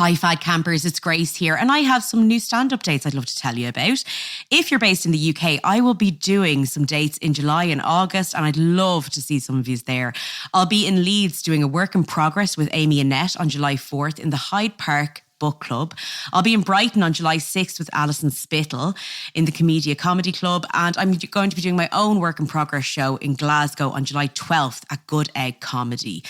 Hi Fad Campers, it's Grace here and I have some new stand updates I'd love to tell you about. If you're based in the UK, I will be doing some dates in July and August and I'd love to see some of you there. I'll be in Leeds doing a work in progress with Amy Annette on July 4th in the Hyde Park Book Club. I'll be in Brighton on July 6th with Alison Spittle in the Comedia Comedy Club, and I'm going to be doing my own work in progress show in Glasgow on July 12th at Good Egg Comedy.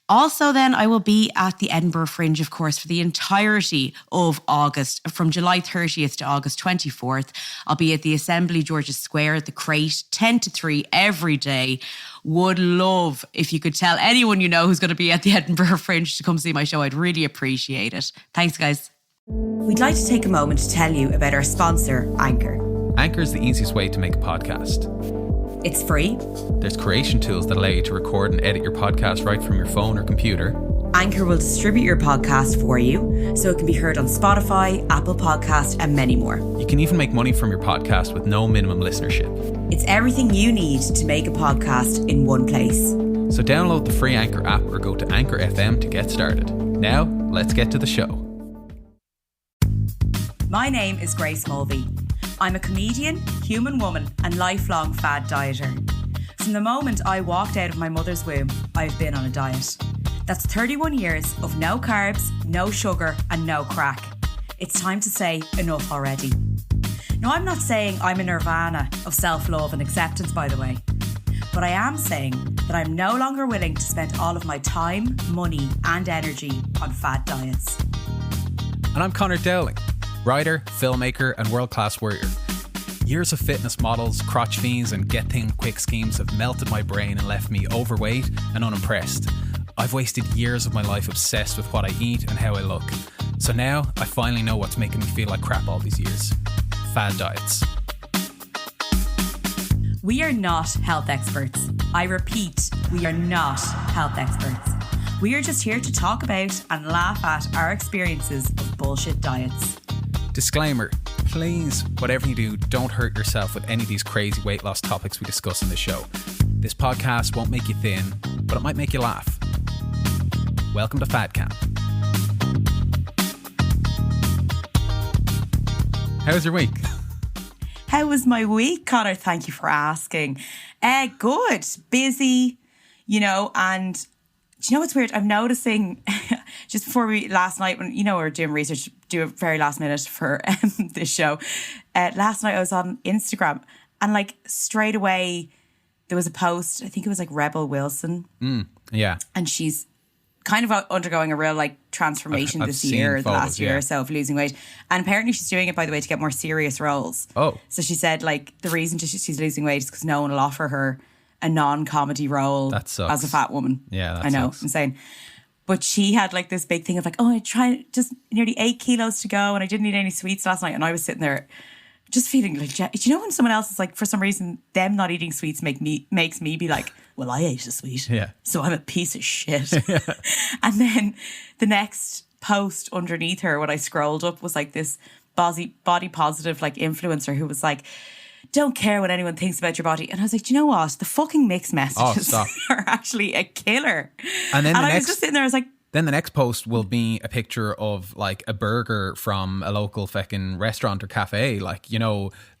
Also then I will be at the Edinburgh Fringe, of course, for the entirety of August, from July 30th to August 24th. I'll be at the Assembly George's Square at the Crate, 10 to 3 every day. Would love if you could tell anyone you know who's going to be at the Edinburgh Fringe to come see my show. I'd really appreciate it. Thanks, guys. We'd like to take a moment to tell you about our sponsor, Anchor. Anchor is the easiest way to make a podcast. It's free. There's creation tools that allow you to record and edit your podcast right from your phone or computer. Anchor will distribute your podcast for you, so it can be heard on Spotify, Apple Podcast, and many more. You can even make money from your podcast with no minimum listenership. It's everything you need to make a podcast in one place. So download the free Anchor app or go to Anchor FM to get started. Now, let's get to the show. My name is Grace Mulvey. I'm a comedian, human woman, and lifelong fad dieter. From the moment I walked out of my mother's womb, I've been on a diet. That's 31 years of no carbs, no sugar, and no crack. It's time to say enough already. Now, I'm not saying I'm a nirvana of self-love and acceptance, by the way. But I am saying that I'm no longer willing to spend all of my time, money, and energy on fad diets. And I'm Conor Dowling, writer, filmmaker, and world-class warrior. Years of fitness models, crotch fiends, and get-thing-quick schemes have melted my brain and left me overweight and unimpressed. I've wasted years of my life obsessed with what I eat and how I look. So now, I finally know what's making me feel like crap all these years. Fad diets. We are not health experts. I repeat, we are not health experts. We are just here to talk about and laugh at our experiences of bullshit diets. Disclaimer, please, whatever you do, don't hurt yourself with any of these crazy weight loss topics we discuss in the show. This podcast won't make you thin, but it might make you laugh. Welcome to Fad Camp. How was your week? How was my week, Conor? Thank you for asking. Good. Busy, and do you know what's weird? I'm noticing just before last night when, we were doing research, do a very last minute for this show. Last night I was on Instagram and straight away there was a post, I think it was Rebel Wilson. Yeah. And she's kind of undergoing a real transformation I've this year, the last year yeah. or so, of losing weight. And apparently she's doing it, by the way, to get more serious roles. Oh. So she said the reason she's losing weight is because no one will offer her a non-comedy role as a fat woman. Yeah, that I know, sucks. insane. But she had this big thing of I tried just nearly 8 kilos to go and I didn't eat any sweets last night. And I was sitting there just feeling do you know when someone else is for some reason, them not eating sweets makes me be well, I ate a sweet. Yeah. So I'm a piece of shit. Yeah. And then the next post underneath her, when I scrolled up, was this body positive influencer who was don't care what anyone thinks about your body. And I was do you know what? The fucking mixed messages are actually a killer. And then I was just sitting there, I was then the next post will be a picture of a burger from a local fucking restaurant or cafe,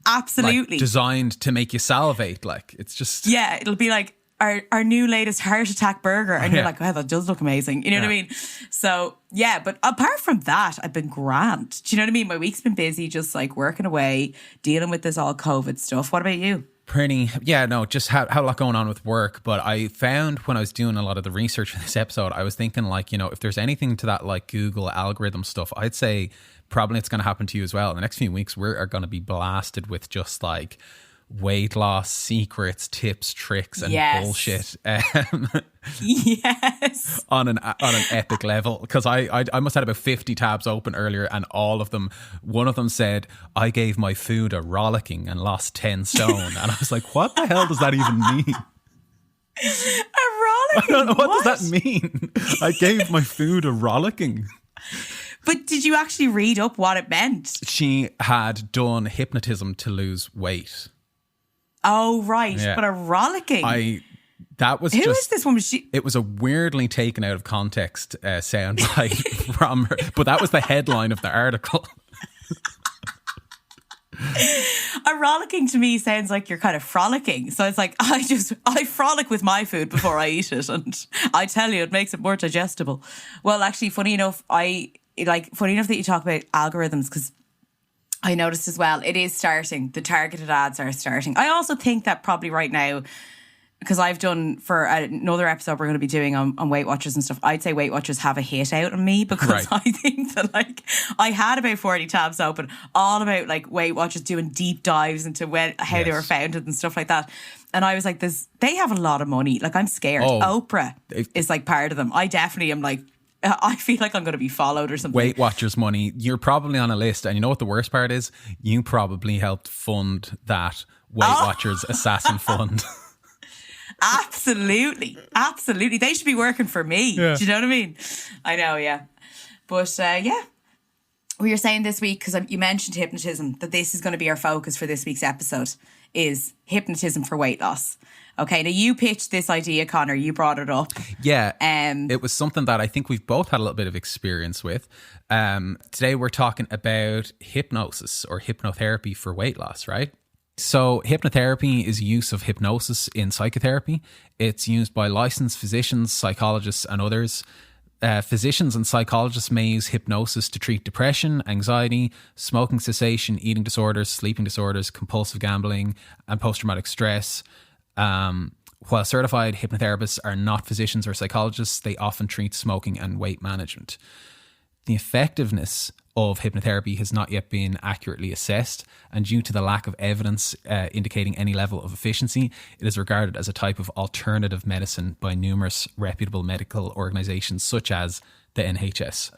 absolutely designed to make you salivate. It's just, yeah, it'll be our new latest heart attack burger, and you're wow, that does look amazing. You know what I mean? So yeah, but apart from that, I've been grand. Do you know what I mean? My week's been busy, just working away, dealing with this all COVID stuff. What about you? Just had a lot going on with work. But I found when I was doing a lot of the research for this episode, I was thinking if there's anything to that Google algorithm stuff, I'd say probably it's going to happen to you as well. In the next few weeks, we are going to be blasted with just weight loss secrets, tips, tricks, and bullshit. Yes. On an epic level, because I must have had about 50 tabs open earlier, and all of them, one of them said, I gave my food a rollicking and lost 10 stone. And I was what the hell does that even mean? A rollicking? I don't know, what does that mean? I gave my food a rollicking. But did you actually read up what it meant? She had done hypnotism to lose weight. Oh, right. Yeah. But a rollicking. I That was Who just, is this woman? it was a weirdly taken out of context soundbite from her, but that was the headline of the article. A rollicking to me sounds like you're kind of frolicking. So it's like, I frolic with my food before I eat it. And I tell you, it makes it more digestible. Well, actually, funny enough that you talk about algorithms, because I noticed as well, it is starting. The targeted ads are starting. I also think that probably right now, because I've done for another episode we're going to be doing on Weight Watchers and stuff, I'd say Weight Watchers have a hit out on me, because Right. I think that like I had about 40 tabs open all about like Weight Watchers doing deep dives into how they Yes. were founded and stuff like that. And I was like, they have a lot of money. Like, I'm scared. Oh. Oprah is like part of them. I definitely am like, I feel like I'm going to be followed or something. Weight Watchers money, you're probably on a list. And you know what the worst part is? You probably helped fund that Weight Watchers assassin fund. Absolutely. They should be working for me. Yeah. Do you know what I mean? I know, yeah. But we were saying this week, because you mentioned hypnotism, that this is going to be our focus for this week's episode, is hypnotism for weight loss. Okay, now you pitched this idea, Conor. You brought it up. Yeah, it was something that I think we've both had a little bit of experience with. Today we're talking about hypnosis or hypnotherapy for weight loss, right? So hypnotherapy is use of hypnosis in psychotherapy. It's used by licensed physicians, psychologists, and others. Physicians and psychologists may use hypnosis to treat depression, anxiety, smoking cessation, eating disorders, sleeping disorders, compulsive gambling, and post-traumatic stress. While certified hypnotherapists are not physicians or psychologists, they often treat smoking and weight management. The effectiveness of hypnotherapy has not yet been accurately assessed, and due to the lack of evidence indicating any level of efficiency, it is regarded as a type of alternative medicine by numerous reputable medical organizations such as the NHS.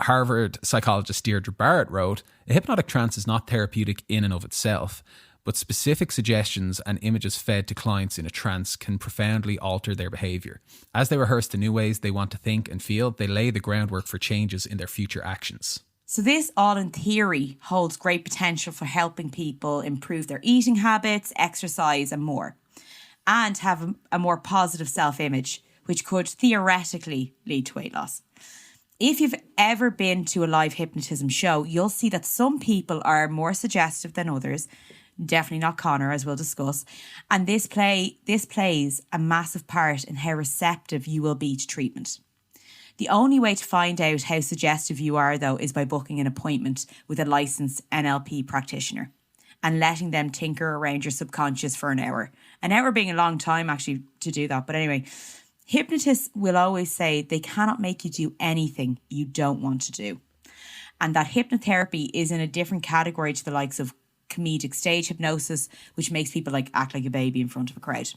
Harvard psychologist Deirdre Barrett wrote, "A hypnotic trance is not therapeutic in and of itself, but specific suggestions and images fed to clients in a trance can profoundly alter their behaviour. As they rehearse the new ways they want to think and feel, they lay the groundwork for changes in their future actions." So this all in theory holds great potential for helping people improve their eating habits, exercise and more, and have a more positive self-image, which could theoretically lead to weight loss. If you've ever been to a live hypnotism show, you'll see that some people are more suggestive than others. Definitely not Conor, as we'll discuss. And this plays a massive part in how receptive you will be to treatment. The only way to find out how suggestive you are, though, is by booking an appointment with a licensed NLP practitioner and letting them tinker around your subconscious for an hour. An hour being a long time, actually, to do that. But anyway, hypnotists will always say they cannot make you do anything you don't want to do. And that hypnotherapy is in a different category to the likes of comedic stage hypnosis, which makes people like act like a baby in front of a crowd.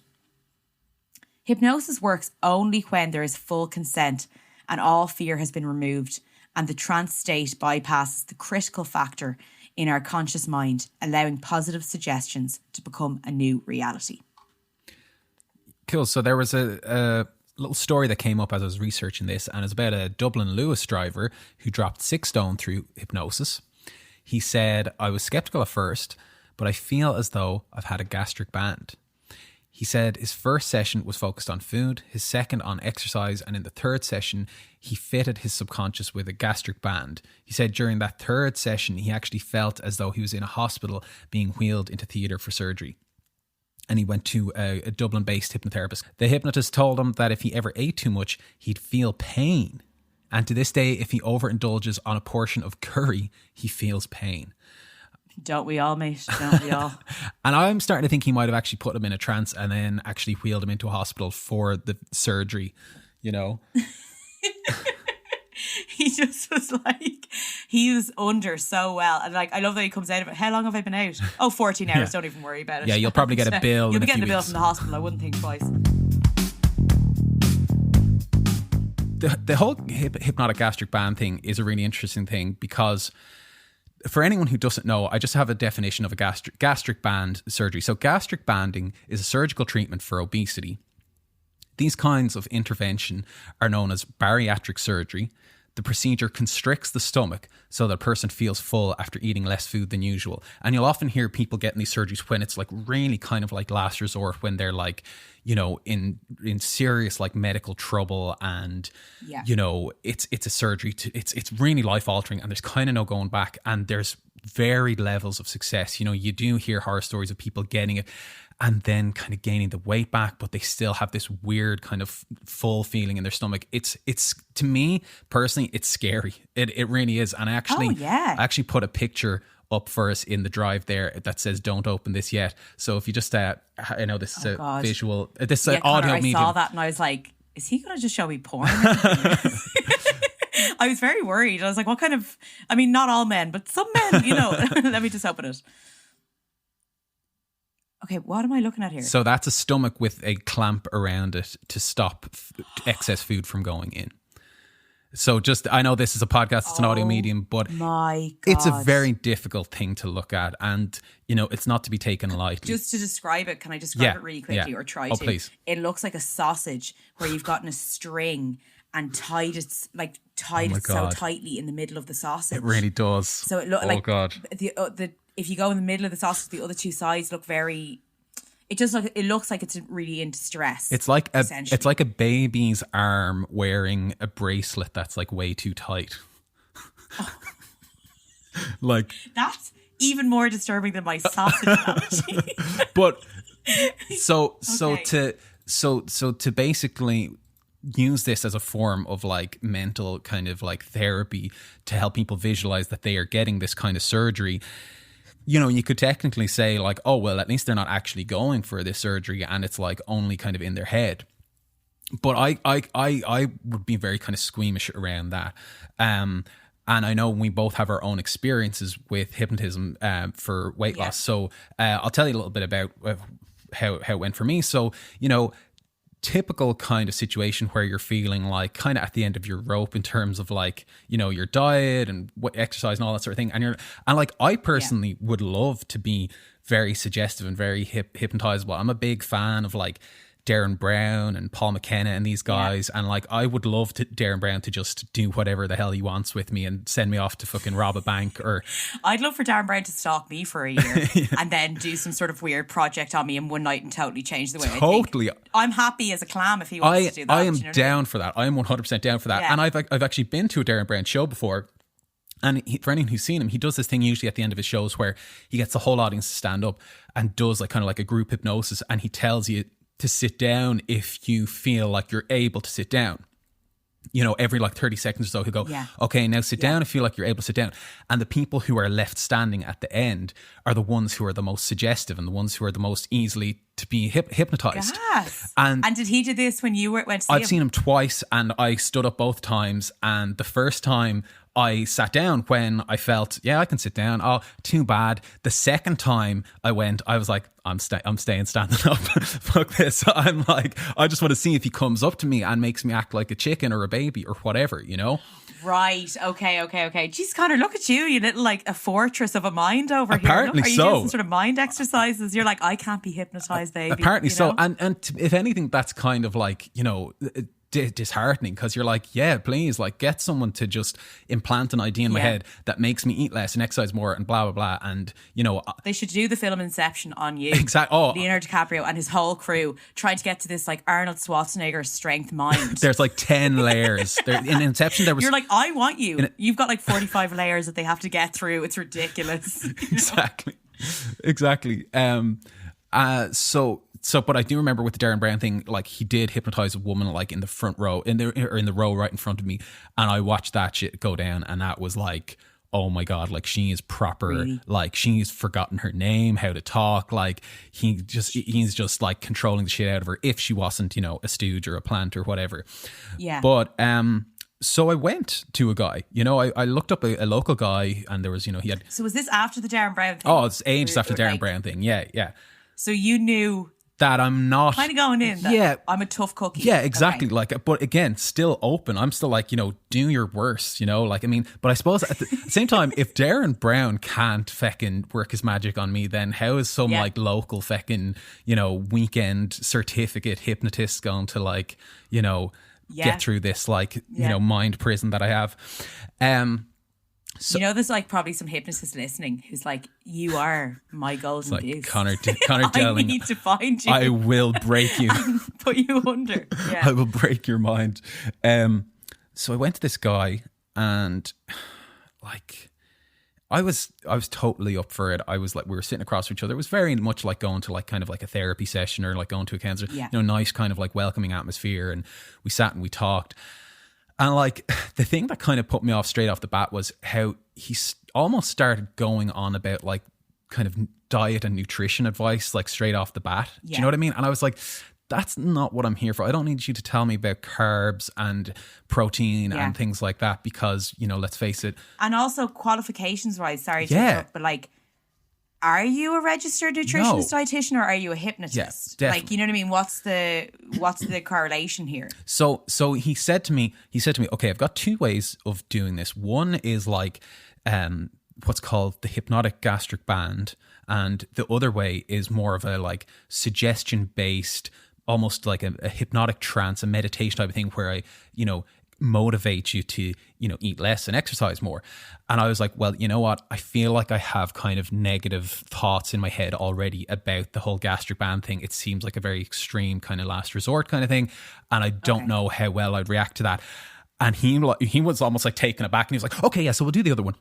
Hypnosis works only when there is full consent and all fear has been removed, and the trance state bypasses the critical factor in our conscious mind, allowing positive suggestions to become a new reality. Cool. So there was a little story that came up as I was researching this, and it's about a Dublin Lewis driver who dropped 6 stone through hypnosis. He said, "I was skeptical at first, but I feel as though I've had a gastric band." He said his first session was focused on food, his second on exercise, and in the third session, he fitted his subconscious with a gastric band. He said during that third session, he actually felt as though he was in a hospital being wheeled into theatre for surgery. And he went to a Dublin-based hypnotherapist. The hypnotist told him that if he ever ate too much, he'd feel pain. And to this day, if he overindulges on a portion of curry, he feels pain. Don't we all, mate? Don't we all? And I'm starting to think he might have actually put him in a trance and then actually wheeled him into a hospital for the surgery, you know? He just was like, he was under so well. And like, I love that he comes out of it. How long have I been out? Oh, 14 hours. Yeah. Don't even worry about it. Yeah, you'll probably get a bill. You'll be getting a a bill weeks. from the hospital. I wouldn't think twice. The whole hypnotic gastric band thing is a really interesting thing because for anyone who doesn't know, I just have a definition of a gastric band surgery. So gastric banding is a surgical treatment for obesity. These kinds of intervention are known as bariatric surgery, the procedure constricts the stomach so that a person feels full after eating less food than usual. And you'll often hear people getting these surgeries when it's like really kind of like last resort, when they're like, you know, in serious like medical trouble, and you know, it's a surgery it's really life altering, and there's kind of no going back, and there's varied levels of success. You know, you do hear horror stories of people getting it and then kind of gaining the weight back, but they still have this weird kind of full feeling in their stomach. It's to me personally, it's scary. It really is. And I actually put a picture up for us in the drive there that says "Don't open this yet." So if you just, I know this is a visual, this is an audio medium. I saw that and I was like, is he going to just show me porn? I was very worried. I was like, what kind of, I mean, not all men, but some men, you know. Let me just open it. Okay, what am I looking at here? So that's a stomach with a clamp around it to stop excess food from going in. So just, I know this is a podcast, it's an audio medium, but my God, it's a very difficult thing to look at, and you know, it's not to be taken lightly. Just to describe it, can I describe it really quickly or try to? Please. It looks like a sausage where you've gotten a string and tied it so tightly in the middle of the sausage. It really does. So it looks the if you go in the middle of the sausage, the other two sides look very. It looks like it's really in distress. It's like a baby's arm wearing a bracelet that's like way too tight. Oh. Like that's even more disturbing than my sausage analogy. But so to basically use this as a form of like mental kind of like therapy to help people visualize that they are getting this kind of surgery. You know, you could technically say like, oh, well, at least they're not actually going for this surgery and it's like only kind of in their head. But I would be very kind of squeamish around that. And I know we both have our own experiences with hypnotism for weight loss. So I'll tell you a little bit about how it went for me. So, you know, typical kind of situation where you're feeling like kind of at the end of your rope in terms of like, you know, your diet and what exercise and all that sort of thing. And like, I personally would love to be very suggestive and very hypnotizable. I'm a big fan of like Darren Brown and Paul McKenna and these guys. And like, I would love Darren Brown to just do whatever the hell he wants with me and send me off to fucking rob a bank. Or I'd love for Darren Brown to stalk me for a year and then do some sort of weird project on me in one night and totally change the way I think. I'm happy as a clam if he wants to do that. I am down for that. I am 100% down for that. Yeah. And I've actually been to a Darren Brown show before. And for anyone who's seen him, he does this thing usually at the end of his shows where he gets the whole audience to stand up and does like kind of like a group hypnosis, and he tells you to sit down if you feel like you're able to sit down. You know, every like 30 seconds or so, he'll go, okay, now sit down if you feel like you're able to sit down. And the people who are left standing at the end are the ones who are the most suggestive and the ones who are the most easily to be hypnotized. Yes. And did he do this when you went to see him? I've seen him twice, and I stood up both times. And the first time I sat down when I felt, I can sit down. Oh, too bad. The second time I went, I was like, I'm staying standing up. Fuck this. I'm like, I just want to see if he comes up to me and makes me act like a chicken or a baby or whatever, you know? Right. Okay. Jeez, Conor, look at you. You little like a fortress of a mind over Apparently here. Look, are you doing some sort of mind exercises? You're like, I can't be hypnotized, baby. Apparently so. And if anything, that's kind of like, you know, disheartening, because you're like, please, like, get someone to just implant an idea in my head that makes me eat less and exercise more and blah blah blah. And you know, they should do the film Inception on you. Exactly. Leonardo DiCaprio and his whole crew trying to get to this like Arnold Schwarzenegger strength mind. There's like 10 layers in Inception. There was, you're like, I want you. You've got like 45 layers that they have to get through. It's ridiculous. Exactly. But I do remember with the Darren Brown thing, like he did hypnotize a woman like in the front row, in the row right in front of me, and I watched that shit go down, and that was like, oh my God, like she is proper, really? Like she's forgotten her name, how to talk, like he's just like controlling the shit out of her if she wasn't, you know, a stooge or a plant or whatever. Yeah. But so I went to a guy, you know, I looked up a local guy, and there was, you know, he had. So was this after the Darren Brown thing? Oh, it's ages after the Darren Brown thing. Yeah. So you knew that I'm not kind of going in that I'm a tough cookie. Yeah, exactly. Okay. Like, but again, still open. I'm still like, you know, do your worst, you know, like, I mean, but I suppose at the same time, if Darren Brown can't feckin' work his magic on me, then how is some like local feckin', you know, weekend certificate hypnotist going to like, you know, get through this mind prison that I have. So, there's probably some hypnotist listening who's like, you are my golden goose. Connor Dowling, I need to find you. I will break you. Put you under. Yeah. I will break your mind. So I went to this guy and I was totally up for it. I was we were sitting across from each other. It was very much like going to kind of like a therapy session or like going to a counselor, nice kind of welcoming atmosphere. And we sat and we talked. And the thing that kind of put me off straight off the bat was how he almost started going on about kind of diet and nutrition advice, straight off the bat. Yeah. Do you know what I mean? And I was like, that's not what I'm here for. I don't need you to tell me about carbs and protein and things like that because, let's face it. And also qualifications wise, sorry to interrupt, but are you a registered nutritionist, dietitian, or are you a hypnotist? Yeah, definitely. You know what I mean? What's the correlation here? So he said to me, okay, I've got two ways of doing this. One is what's called the hypnotic gastric band, and the other way is more of a suggestion based, almost like a hypnotic trance, a meditation type of thing where I, motivate you to, eat less and exercise more. And I was like, well, you know what? I feel like I have kind of negative thoughts in my head already about the whole gastric band thing. It seems like a very extreme kind of last resort kind of thing. And I don't know how well I'd react to that. And he was almost taken aback and he was like, okay, yeah, so we'll do the other one.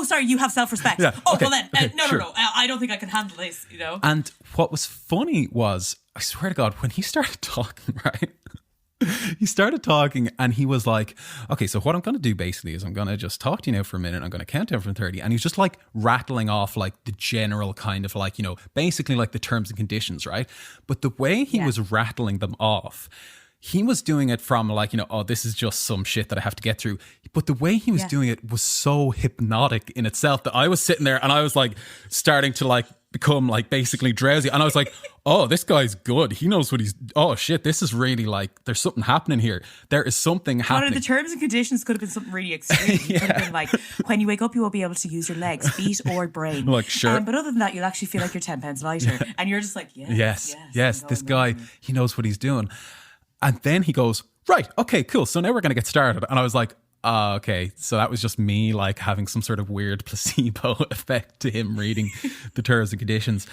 Sorry, you have self-respect. Yeah, okay, well then, no. I don't think I can handle this, And what was funny was, I swear to God, when he started talking, right? He started talking and he was like, okay, so what I'm going to do basically is I'm going to just talk to you now for a minute. I'm going to count down from 30. And he's just rattling off the general kind of basically the terms and conditions, right? But the way he was rattling them off, he was doing it from this is just some shit that I have to get through. But the way he was doing it was so hypnotic in itself that I was sitting there and I was starting to become basically drowsy. And I was like, oh, this guy's good. He knows what oh shit, this is really there's something happening here. There is something happening. One of the terms and conditions could have been something really extreme. It could have been when you wake up, you won't be able to use your legs, feet or brain. Sure. But other than that, you'll actually feel like you're 10 pounds lighter. And you're just yes, this guy, he knows what he's doing. And then he goes, right, okay, cool. So now we're going to get started. And I was like, okay. So that was just me having some sort of weird placebo effect to him reading the terms and conditions.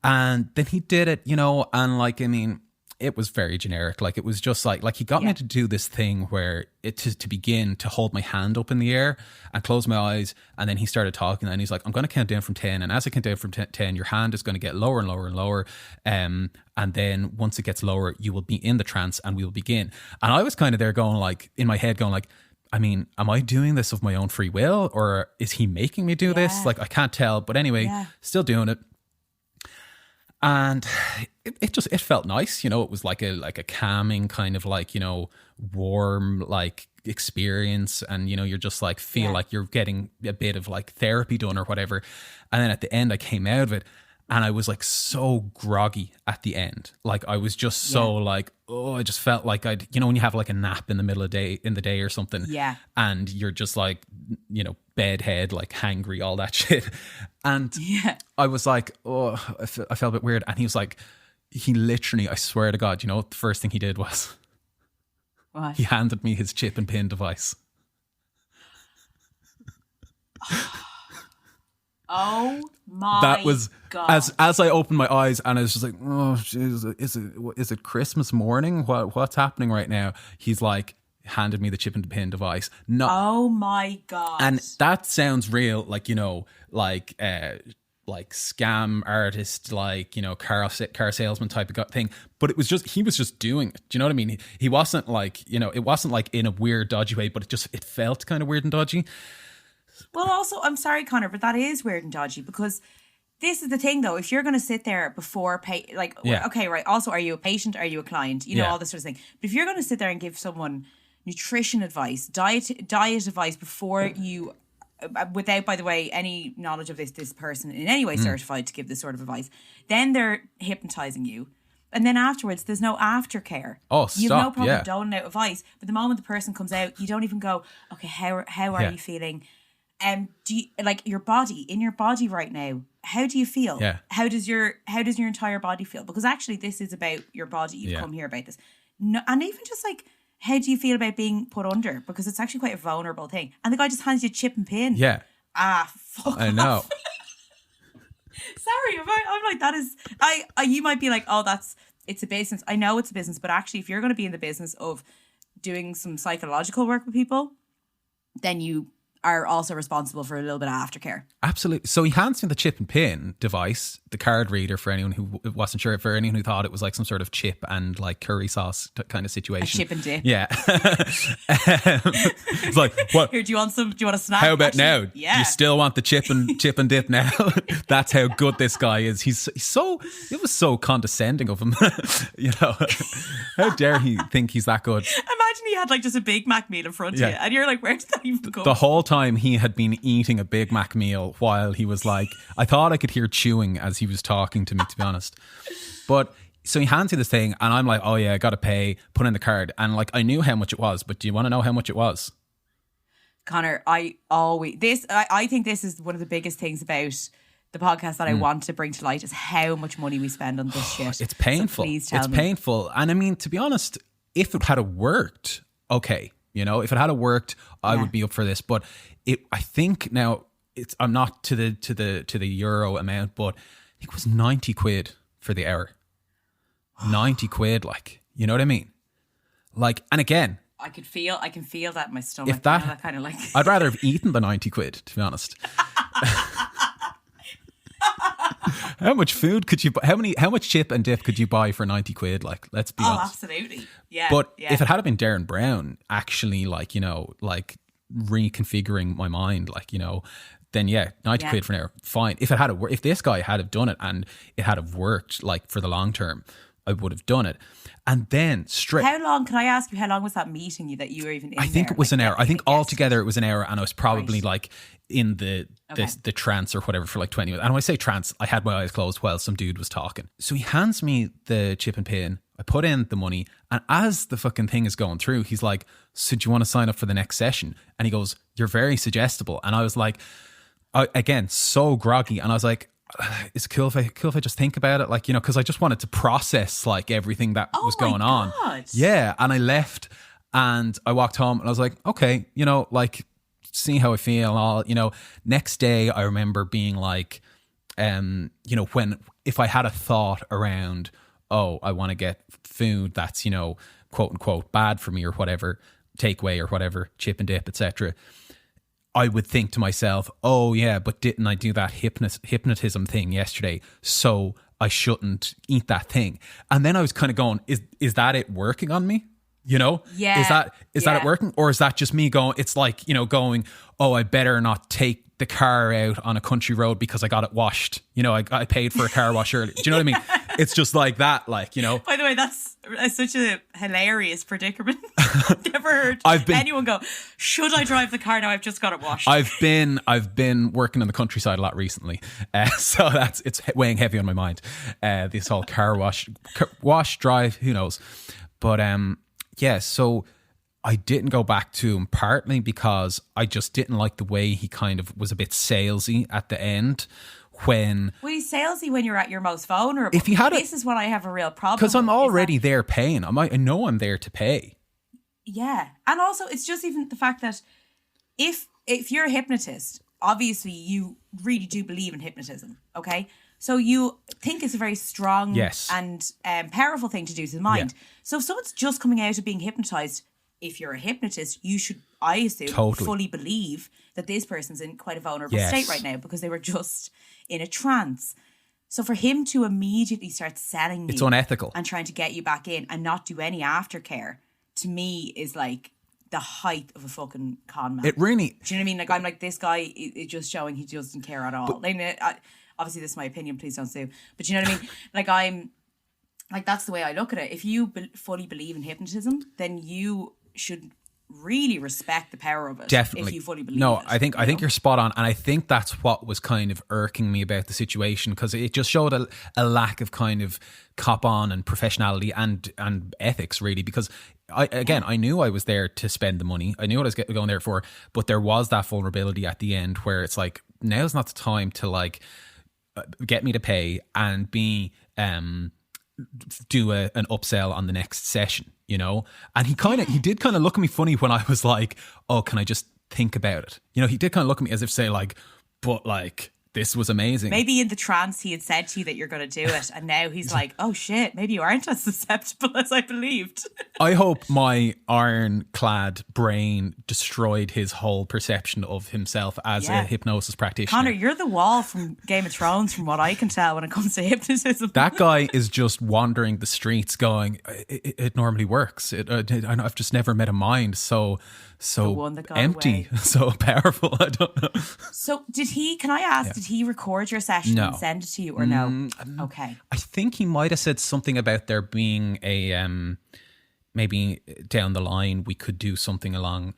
And then he did it, and it was very generic. It was just he got me to do this thing where to begin to hold my hand up in the air and close my eyes. And then he started talking and he's like, I'm going to count down from 10. And as I count down from 10, your hand is going to get lower and lower and lower. And then once it gets lower, you will be in the trance and we will begin. And I was kind of there going in my head going am I doing this of my own free will or is he making me do this? I can't tell. But anyway, still doing it. And it felt nice, it was like a calming kind of warm experience. And, you're just feel like you're getting a bit of therapy done or whatever. And then at the end I came out of it and I was so groggy at the end. I was just so I just felt like I'd, when you have a nap in the middle of the day or something. Yeah. And you're just bedhead, hangry, all that shit. And I was I felt a bit weird. And he was he literally, I swear to God, the first thing he did was what? He handed me his chip and pin device. Oh my that was God. As I opened my eyes and I was just oh, is it Christmas morning? What's happening right now? He's handed me the chip and pin device. No. Oh my God. And that sounds real, scam artist, car salesman type of thing. But it was he was just doing it. Do you know what I mean? He wasn't it wasn't in a weird, dodgy way, but it felt kind of weird and dodgy. Well, also, I'm sorry, Conor, but that is weird and dodgy because this is the thing, though. If you're going to sit there before okay, right. Also, are you a patient? Are you a client? All this sort of thing. But if you're going to sit there and give someone nutrition advice, diet advice before you, without, by the way, any knowledge of this person in any way certified to give this sort of advice, then they're hypnotizing you. And then afterwards, there's no aftercare. Oh, stop. You have no problem doling out advice. But the moment the person comes out, you don't even go, okay, how are you feeling? Do you, in your body right now, how do you feel? Yeah. How does your entire body feel? Because actually this is about your body. You've come here about this. No, and even just like, how do you feel about being put under? Because it's actually quite a vulnerable thing. And the guy just hands you a chip and pin. Yeah. Fuck I know. off. Sorry, I'm like, that is, you might be like, oh, it's a business. I know it's a business, but actually if you're going to be in the business of doing some psychological work with people, then you are also responsible for a little bit of aftercare. Absolutely. So he hands me the chip and pin device, the card reader, for anyone who wasn't sure, for anyone who thought it was like some sort of chip and like curry sauce kind of situation. A chip and dip. Yeah. It's like, what? Here, do you want a snack? How about now? Yeah. You still want the chip and dip now? That's how good this guy is. He's so, it was so condescending of him. You know, how dare he think he's that good? Imagine he had like just a Big Mac meal in front of you and you're like, where did that even go? The whole time he had been eating a Big Mac meal while he was like, I thought I could hear chewing as he was talking to me, to be honest. But so he hands you this thing and I'm like, oh yeah, I got to pay, put in the card. And like, I knew how much it was, but do you want to know how much it was? Connor, I think this is one of the biggest things about the podcast that I want to bring to light is how much money we spend on this shit. It's painful. So please tell it's me. painful. And I mean, to be honest, if it had worked, okay. You know, if it had worked, I would be up for this. But I think now I'm not to the euro amount, but I think it was 90 quid for the hour. 90 quid, like, you know what I mean? Like, and again, I can feel that in my stomach. If that, you know, that kind of like I'd rather have eaten the 90 quid, to be honest. How much food could you buy? How much chip and dip could you buy for 90 quid? Like, let's be honest. Absolutely. Yeah. But if it had been Darren Brown actually, like, you know, like reconfiguring my mind, like, you know, then 90 quid for an hour, fine. If this guy had have done it and it had have worked like for the long term, I would have done it. And then how long, can I ask you, how long was that meeting that you were even in? I think it was an hour. I think altogether it was an hour and I was probably like in the trance or whatever for like 20 minutes. And when I say trance, I had my eyes closed while some dude was talking. So he hands me the chip and pin. I put in the money and as the fucking thing is going through, he's like, so do you want to sign up for the next session? And he goes, you're very suggestible. And I was like, again, so groggy. And I was like, is it cool if I just think about it? Like, you know, because I just wanted to process like everything that was going on. Yeah. And I left and I walked home and I was like, okay, you know, like, see how I feel. And all, you know, next day I remember being like, you know, if I had a thought around, oh, I want to get food that's, you know, quote unquote bad for me or whatever, takeaway or whatever, chip and dip, etc., I would think to myself, oh yeah, but didn't I do that hypnotism thing yesterday? So I shouldn't eat that thing. And then I was kind of going, is that it working on me? You know? Yeah. Is that it working? Or is that just me going, it's like, you know, going, oh, I better not take the car out on a country road because I got it washed. You know, I paid for a car wash earlier. Do you know what I mean? It's just like that, like, you know. By the way, that's such a hilarious predicament. Never heard anyone go, should I drive the car now? I've just got it washed. I've been working in the countryside a lot recently. So it's weighing heavy on my mind. This whole car wash, drive, who knows. But yeah, so I didn't go back to him partly because I just didn't like the way he kind of was a bit salesy at the end. Well, he's salesy when you're at your most vulnerable. If he had this is what I have a real problem because I'm with, already there paying. I know I'm there to pay. Yeah, and also it's just even the fact that if you're a hypnotist, obviously you really do believe in hypnotism. Okay, so you think it's a very strong and powerful thing to do to the mind. Yeah. So if someone's just coming out of being hypnotized, if you're a hypnotist, you should, I assume, fully believe that this person's in quite a vulnerable state right now because they were just in a trance. So for him to immediately start selling you, it's unethical, and trying to get you back in and not do any aftercare, to me is like the height of a fucking con man. It really, do you know what I mean? Like, I'm like, this guy is just showing he doesn't care at all. Obviously this is my opinion, please don't sue, but you know what I mean? Like, I'm like, that's the way I look at it. If you fully believe in hypnotism, then you should really respect the power of it. Definitely. If you fully believe no, it. I think you're spot on. And I think that's what was kind of irking me about the situation, because it just showed a lack of kind of cop on and professionality and ethics, really, because I knew I was there to spend the money. I knew what I was going there for, but there was that vulnerability at the end where it's like, now's not the time to like get me to pay, and B, do an upsell on the next session, you know? And he did kind of look at me funny when I was like, oh, can I just think about it? You know, he did kind of look at me as if to say like, but like, this was amazing. Maybe in the trance he had said to you that you're going to do it, and now he's like, oh shit, maybe you aren't as susceptible as I believed. I hope my ironclad brain destroyed his whole perception of himself as a hypnosis practitioner. Conor, you're the wall from Game of Thrones from what I can tell when it comes to hypnotism. That guy is just wandering the streets going, it normally works. I've just never met a mind so empty, away. so powerful. I don't know. So did he record your session and send it to you or no? Okay. I think he might have said something about there being a, maybe down the line we could do something along,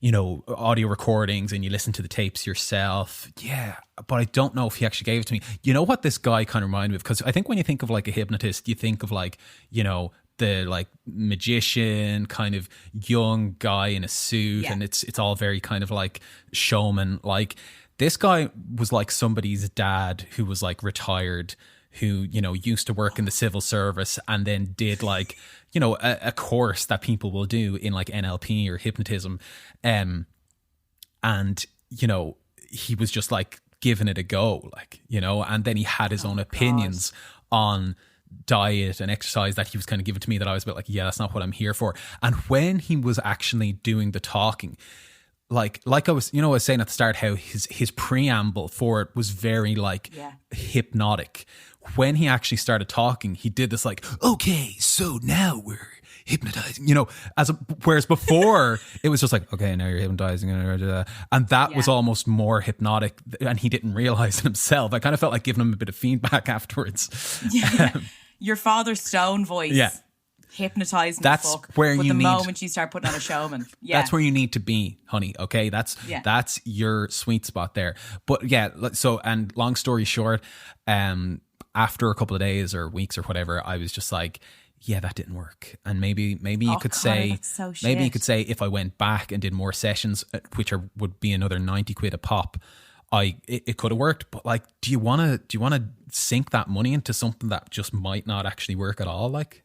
you know, audio recordings and you listen to the tapes yourself. Yeah. But I don't know if he actually gave it to me. You know what this guy kind of reminded me of? Because I think when you think of like a hypnotist, you think of like, you know, the like magician kind of young guy in a suit, and it's all very kind of like showman. Like this guy was like somebody's dad who was like retired, who, you know, used to work in the civil service and then did like, you know, a course that people will do in like NLP or hypnotism. And, you know, he was just like giving it a go, like, you know, and then he had his own opinions on diet and exercise that he was kind of giving to me that I was a bit like, yeah, that's not what I'm here for. And when he was actually doing the talking, like I was, you know, I was saying at the start how his preamble for it was very like hypnotic. When he actually started talking, he did this like, okay, so now we're hypnotizing, you know, whereas before it was just like, okay, now you're hypnotizing, and that was almost more hypnotic, and he didn't realize it himself. I kind of felt like giving him a bit of feedback afterwards. Your Father Stone voice, hypnotizing. That's the fuck. where but you the need. Moment you start putting on a showman, that's where you need to be, honey. Okay, that's your sweet spot there. But yeah, so, and long story short, after a couple of days or weeks or whatever, I was just like, yeah, that didn't work. And maybe you could say, maybe you could say if I went back and did more sessions, which would be another 90 quid a pop, it could have worked. But like, do you want to sink that money into something that just might not actually work at all? Like,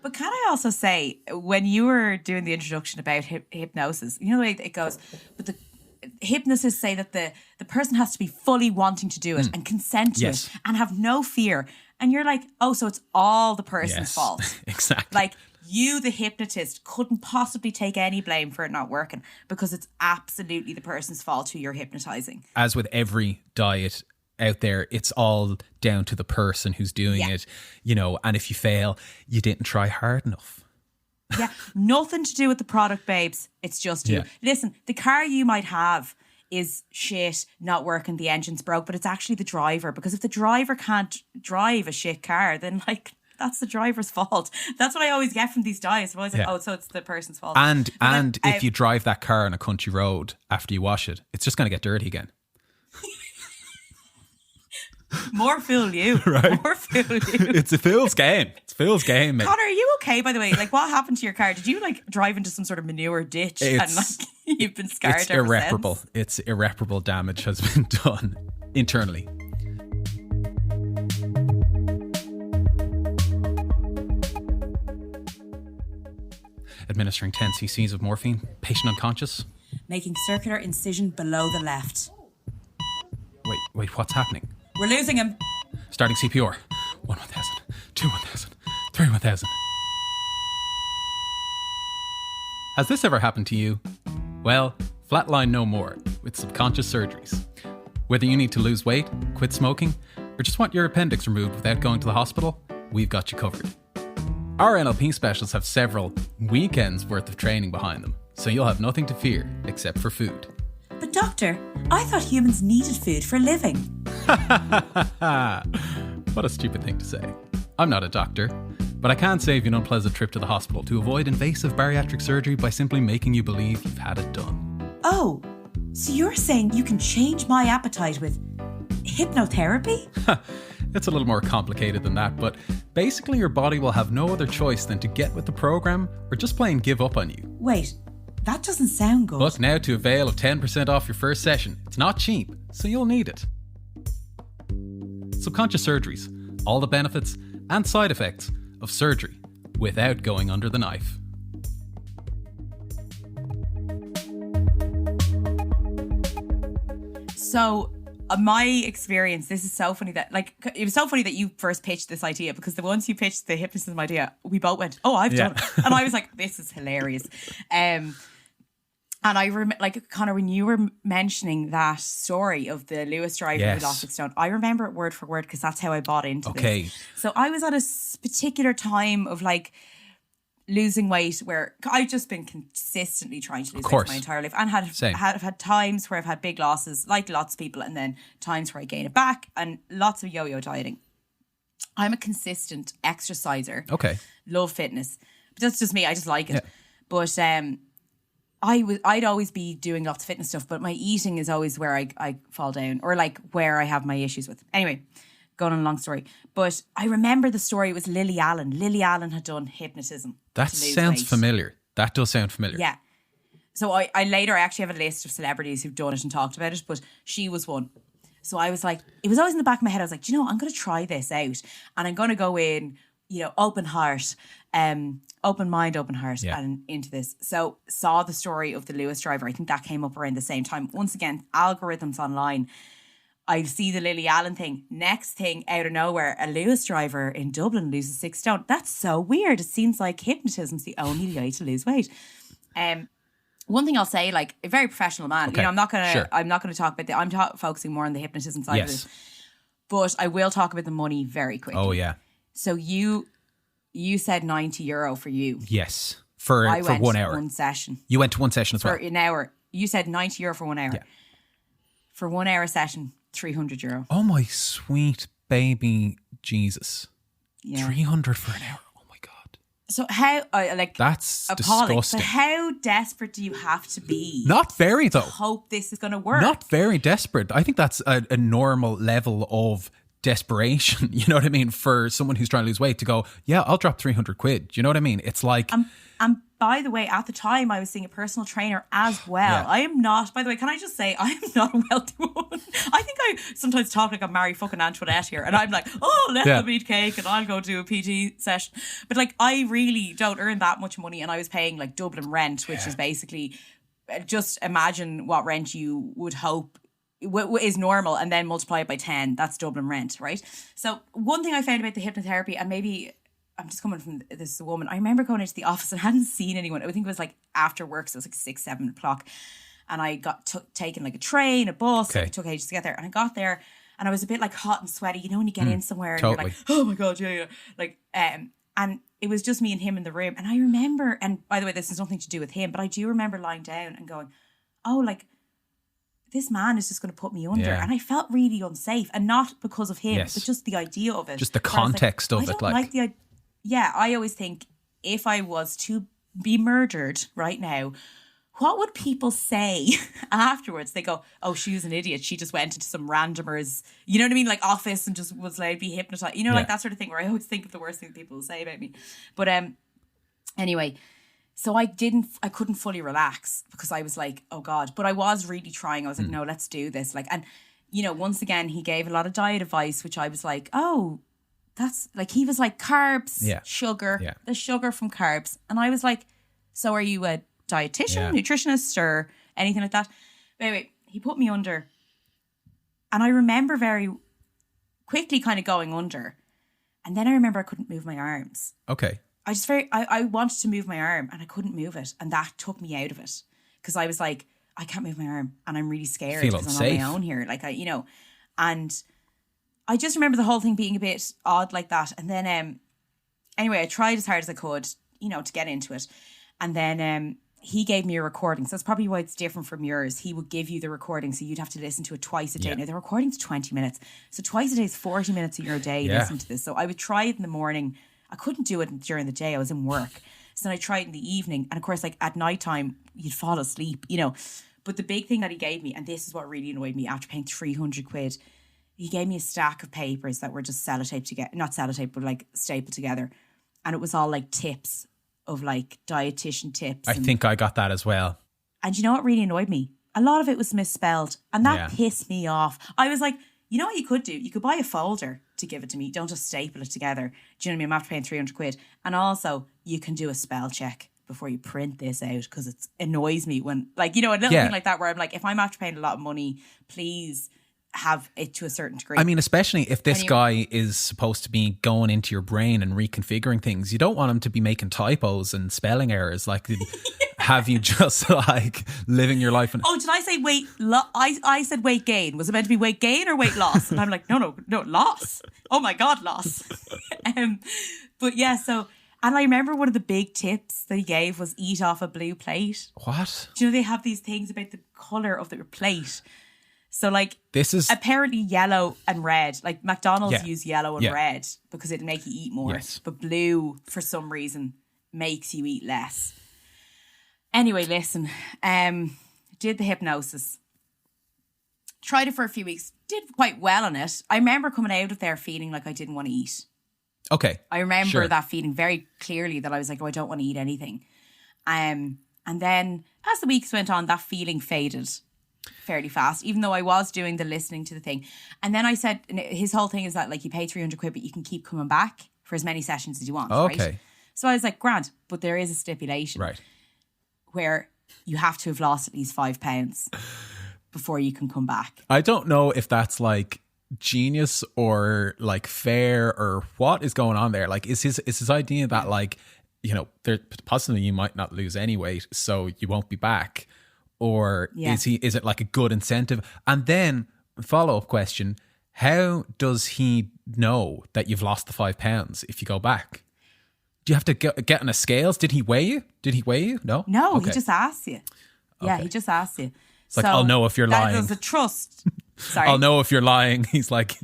but can I also say, when you were doing the introduction about hypnosis, you know the way it goes, but the hypnotists say that the person has to be fully wanting to do it and consent to it and have no fear. And you're like, oh, so it's all the person's fault. Exactly. Like, you, the hypnotist, couldn't possibly take any blame for it not working because it's absolutely the person's fault who you're hypnotizing. As with every diet out there, it's all down to the person who's doing it, you know, and if you fail, you didn't try hard enough. Yeah, nothing to do with the product, babes. It's just you. Listen, the car you might have is shit, not working, the engine's broke, but it's actually the driver, because if the driver can't drive a shit car, then like, that's the driver's fault. That's what I always get from these diets. I'm always like, oh, so it's the person's fault. And if you drive that car on a country road after you wash it, it's just going to get dirty again. More fool you. Right? More fool you. It's a fool's game. It's a fool's game, mate. Conor, are you okay, by the way? Like, what happened to your car? Did you like drive into some sort of manure ditch and like you've been scarred It's ever irreparable. since? It's irreparable damage has been done internally. Administering 10 cc's of morphine. Patient unconscious. Making circular incision below the left. Wait, what's happening? We're losing him. Starting CPR. 1 1000, 2 1000, 3 1000. Has this ever happened to you? Well, flatline no more with subconscious surgeries. Whether you need to lose weight, quit smoking, or just want your appendix removed without going to the hospital, we've got you covered. Our NLP specialists have several weekends worth of training behind them, so you'll have nothing to fear except for food. But doctor, I thought humans needed food for living. What a stupid thing to say. I'm not a doctor, but I can save you an unpleasant trip to the hospital to avoid invasive bariatric surgery by simply making you believe you've had it done. Oh, so you're saying you can change my appetite with hypnotherapy? It's a little more complicated than that, but basically your body will have no other choice than to get with the program or just plain give up on you. Wait, that doesn't sound good. Book now to avail of 10% off your first session. It's not cheap, so you'll need it. subconscious surgeries, all the benefits and side effects of surgery without going under the knife. So, my experience, this is so funny that, like, it was so funny that you first pitched this idea, because the once you pitched the hypnotism idea, we both went, oh, I've done it. And I was like, this is hilarious. And I remember, like, Conor, when you were mentioning that story of the Lewis driver who lost his stone, I remember it word for word, because that's how I bought into this. So I was at a particular time of, like, losing weight where I've just been consistently trying to lose weight my entire life, and have had times where I've had big losses, like lots of people, and then times where I gain it back, and lots of yo-yo dieting. I'm a consistent exerciser. Love fitness. But that's just me. I just like it. But I'd always be doing lots of fitness stuff, but my eating is always where I fall down, or like where I have my issues with. Anyway, going on a long story. But I remember the story, it was Lily Allen. Lily Allen had done hypnotism. That sounds familiar. That does sound familiar. Yeah. So I actually have a list of celebrities who've done it and talked about it, but she was one. So I was like, it was always in the back of my head. I was like, do you know, I'm going to try this out, and I'm going to go in, you know, open heart, open mind, open heart, and into this. So saw the story of the Lewis driver. I think that came up around the same time. Once again, algorithms online. I see the Lily Allen thing. Next thing, out of nowhere, a Lewis driver in Dublin loses 6 stone. That's so weird. It seems like hypnotism's the only way to lose weight. One thing I'll say, like, a very professional man. You know, I'm not gonna talk about I'm focusing more on the hypnotism side of this. But I will talk about the money very quickly. Oh yeah. So you said €90 for you. Yes. For 1 hour. One session. You went to one session as well. For an hour. You said €90 for 1 hour. Yeah. For 1 hour session, €300. Oh my sweet baby Jesus. Yeah. 300 for an hour. Oh my God. So how, that's appalling. disgusting. So how desperate do you have to be? Not very though. To hope this is going to work. Not very desperate. I think that's a normal level of desperation. You know what I mean? For someone who's trying to lose weight to go, yeah, I'll drop 300 quid. Do you know what I mean? It's like... And by the way, at the time, I was seeing a personal trainer as well. Yeah. I am not, by the way, can I just say, I am not a wealthy woman. I think I sometimes talk like I'm Mary fucking Antoinette here. And I'm like, oh, let them eat cake and I'll go do a PT session. But like, I really don't earn that much money. And I was paying like Dublin rent, which is basically, just imagine what rent you would hope is normal, and then multiply it by 10. That's Dublin rent, right? So one thing I found about the hypnotherapy, and maybe... I'm just coming from this woman. I remember going into the office and hadn't seen anyone. I think it was like after work, so it was like 6, 7 o'clock. And I got taken like a train, a bus. It took ages to get there. And I got there and I was a bit like hot and sweaty. You know, when you get in somewhere and you're like, oh my God, yeah. Like, and it was just me and him in the room. And I remember, and by the way, this has nothing to do with him, but I do remember lying down and going, oh, like, this man is just going to put me under. And I felt really unsafe. And not because of him, but just the idea of it. Just the context of it. Yeah, I always think if I was to be murdered right now, what would people say afterwards? They go, oh, she was an idiot. She just went into some randomer's, you know what I mean? Like office and just was like, be hypnotized. You know, like that sort of thing, where I always think of the worst thing people will say about me. But anyway, so I couldn't fully relax because I was like, oh God. But I was really trying. I was like, no, let's do this. Like, and you know, once again, he gave a lot of diet advice, which I was like, oh, that's like, he was like carbs, sugar, the sugar from carbs. And I was like, so are you a dietitian, nutritionist, or anything like that? But anyway, he put me under. And I remember very quickly kind of going under. And then I remember I couldn't move my arms. Okay. I wanted to move my arm and I couldn't move it. And that took me out of it. Because I was like, I can't move my arm and I'm really scared because I'm on my own here. Like, and I just remember the whole thing being a bit odd like that. And then, anyway, I tried as hard as I could, to get into it. And then he gave me a recording. So that's probably why it's different from yours. He would give you the recording, so you'd have to listen to it twice a day. Now, the recording's 20 minutes. So twice a day is 40 minutes of your day listening to this. So I would try it in the morning. I couldn't do it during the day. I was in work. So then I tried it in the evening. And of course, like at nighttime, you'd fall asleep, But the big thing that he gave me, and this is what really annoyed me after paying 300 quid, he gave me a stack of papers that were just sellotape together, not sellotape, but like stapled together. And it was all like tips of like dietitian tips. I think I got that as well. And you know what really annoyed me? A lot of it was misspelled. And that pissed me off. I was like, You know what you could do? You could buy a folder to give it to me. Don't just staple it together. Do you know what I mean? I'm after paying 300 quid. And also, you can do a spell check before you print this out, because it annoys me when, like, you know, a little thing like that where I'm like, if I'm after paying a lot of money, please have it to a certain degree. I mean, especially if this guy is supposed to be going into your brain and reconfiguring things, you don't want him to be making typos and spelling errors. Like, have you just like living your life? Oh, did I say weight? I said weight gain. Was it meant to be weight gain or weight loss? And I'm like, no, loss. Oh my God, loss. But yeah, so, and I remember one of the big tips that he gave was eat off a blue plate. What? Do you know they have these things about the colour of their plate? So like, this is apparently yellow and red. Like McDonald's use yellow and red because it'll make you eat more. Yes. But blue, for some reason, makes you eat less. Anyway, listen, did the hypnosis. Tried it for a few weeks. Did quite well on it. I remember coming out of there feeling like I didn't want to eat. Okay. I remember that feeling very clearly, that I was like, oh, I don't want to eat anything. And then as the weeks went on, that feeling faded fairly fast, even though I was doing the listening to the thing. And then I said, his whole thing is that like you pay 300 quid, but you can keep coming back for as many sessions as you want. Okay. Right? So I was like, grand, but there is a stipulation. Right. Where you have to have lost at least 5 pounds before you can come back. I don't know if that's like genius or like fair or what is going on there. Like, is his idea that like, you know, there possibly you might not lose any weight, so you won't be back, or is it like a good incentive? And then follow-up question: how does he know that you've lost the 5 pounds if you go back? Do you have to get on a scales? Did he weigh you? No? No, Okay. he just asks you. Yeah, he just asks you. It's like, I'll know if you're lying. There's a trust. Sorry. I'll know if you're lying. He's like...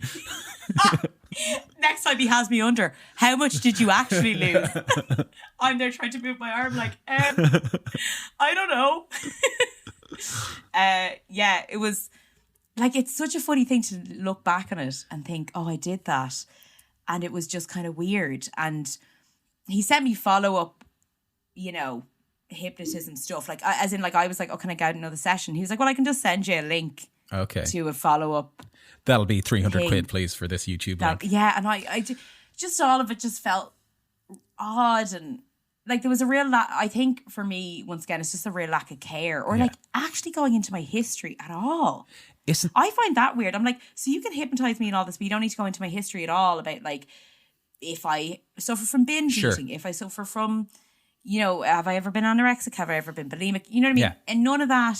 Next time he has me under, how much did you actually lose? I'm there trying to move my arm like, I don't know. Yeah, it was... Like, it's such a funny thing to look back on it and think, oh, I did that. And it was just kind of weird. And... he sent me follow-up, you know, hypnotism stuff. Like, as in, like, I was like, oh, can I get another session? He was like, well, I can just send you a link to a follow-up. That'll be 300 quid, please, for this YouTube link. Yeah, and I just all of it just felt odd. And, like, there was a real, I think, for me, once again, it's just a real lack of care. Or, like, actually going into my history at all. I find that weird. I'm like, so you can hypnotize me and all this, but you don't need to go into my history at all about, like, if I suffer from binge eating, if I suffer from, you know, have I ever been anorexic? Have I ever been bulimic? You know what I mean? Yeah. And none of that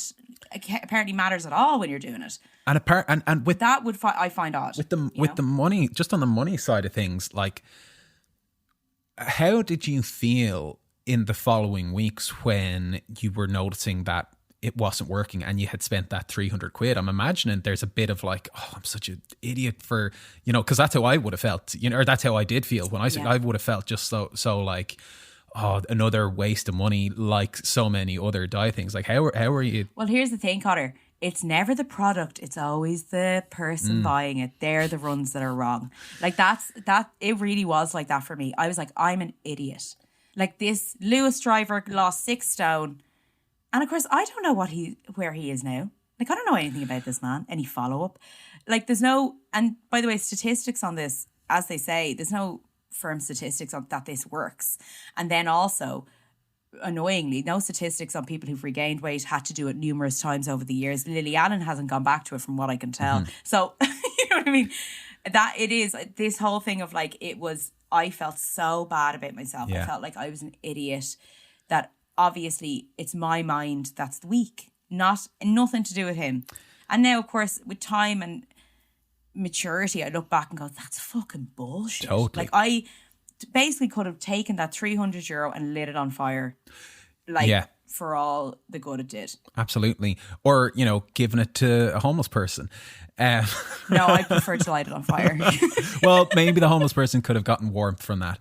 apparently matters at all when you're doing it. And with that I find odd. With the money, just on the money side of things, like, how did you feel in the following weeks when you were noticing that it wasn't working and you had spent that 300 quid? I'm imagining there's a bit of like, oh, I'm such an idiot for, you know, because that's how I would have felt, you know, or that's how I did feel when I would have felt just so like, oh, another waste of money, like so many other diet things. Like, how are you? Well, here's the thing, Conor. It's never the product. It's always the person buying it. They're the ones that are wrong. Like it really was like that for me. I was like, I'm an idiot. Like, this Lewis driver lost 6 stone. And of course, I don't know where he is now. Like, I don't know anything about this man. Any follow-up. Like, there's no... And by the way, statistics on this, as they say, there's no firm statistics on that this works. And then also, annoyingly, no statistics on people who've regained weight, had to do it numerous times over the years. Lily Allen hasn't gone back to it from what I can tell. So, you know what I mean? That it is, this whole thing of like, it was... I felt so bad about myself. I felt like I was an idiot, that... Obviously, it's my mind that's weak, nothing to do with him. And now, of course, with time and maturity, I look back and go, that's fucking bullshit. Totally. Like, I basically could have taken that €300 and lit it on fire. Like, for all the good it did. Absolutely. Or, you know, giving it to a homeless person. No, I prefer to light it on fire. Well, maybe the homeless person could have gotten warmth from that.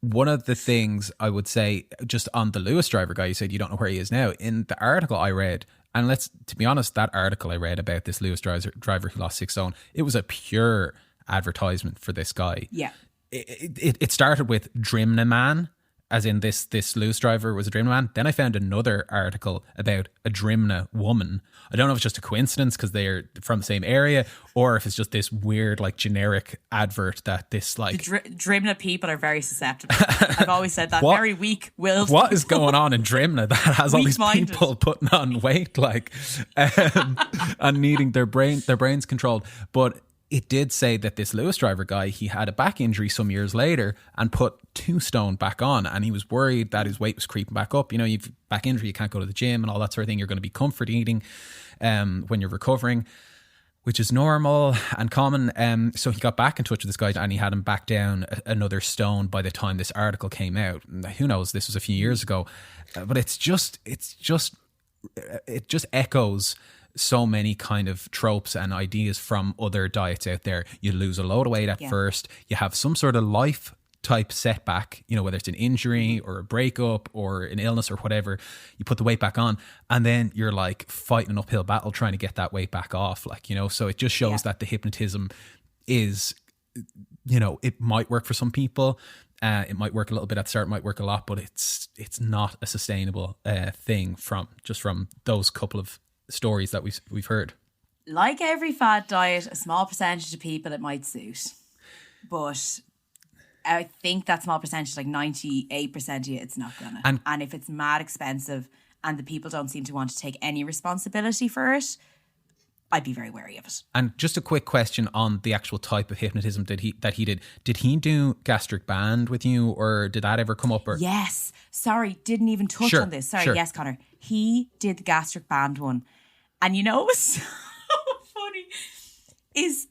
One of the things I would say, just on the Lewis driver guy, you said you don't know where he is now. In the article I read, and to be honest, that article I read about this Lewis driver who lost 6 stone, it was a pure advertisement for this guy. Yeah. It started with Drimna Man, as in this Lewis driver was a Drimna man. Then I found another article about a Drimna woman. I don't know if it's just a coincidence because they're from the same area, or if it's just this weird like generic advert that this like Drimna people are very susceptible. I've always said that. Very weak-willed. What is going on in Drimna that has all these people putting on weight like and needing their brains controlled? But it did say that this Lewis driver guy, he had a back injury some years later and put 2 stone back on, and he was worried that his weight was creeping back up. You know, you've back injury, you can't go to the gym and all that sort of thing. You're going to be comfort eating when you're recovering, which is normal and common. So he got back in touch with this guy and he had him back down another stone by the time this article came out. Who knows? This was a few years ago, but it just echoes so many kind of tropes and ideas from other diets out there. You lose a load of weight at first. You have some sort of life type setback, you know, whether it's an injury or a breakup or an illness or whatever. You put the weight back on and then you're like fighting an uphill battle trying to get that weight back off. Like, you know, so it just shows that the hypnotism is, you know, it might work for some people. It might work a little bit at the start, might work a lot, but it's not a sustainable thing from those couple of stories that we've heard. Like every fad diet, a small percentage of people it might suit, but I think that small percentage, like 98% of you, it's not gonna. And if it's mad expensive and the people don't seem to want to take any responsibility for it, I'd be very wary of it. And just a quick question on the actual type of hypnotism that he did. Did he do gastric band with you, or did that ever come up? Or yes, sorry, didn't even touch on this. Sorry, yes, Conor, he did the gastric band one, and you know what was so funny is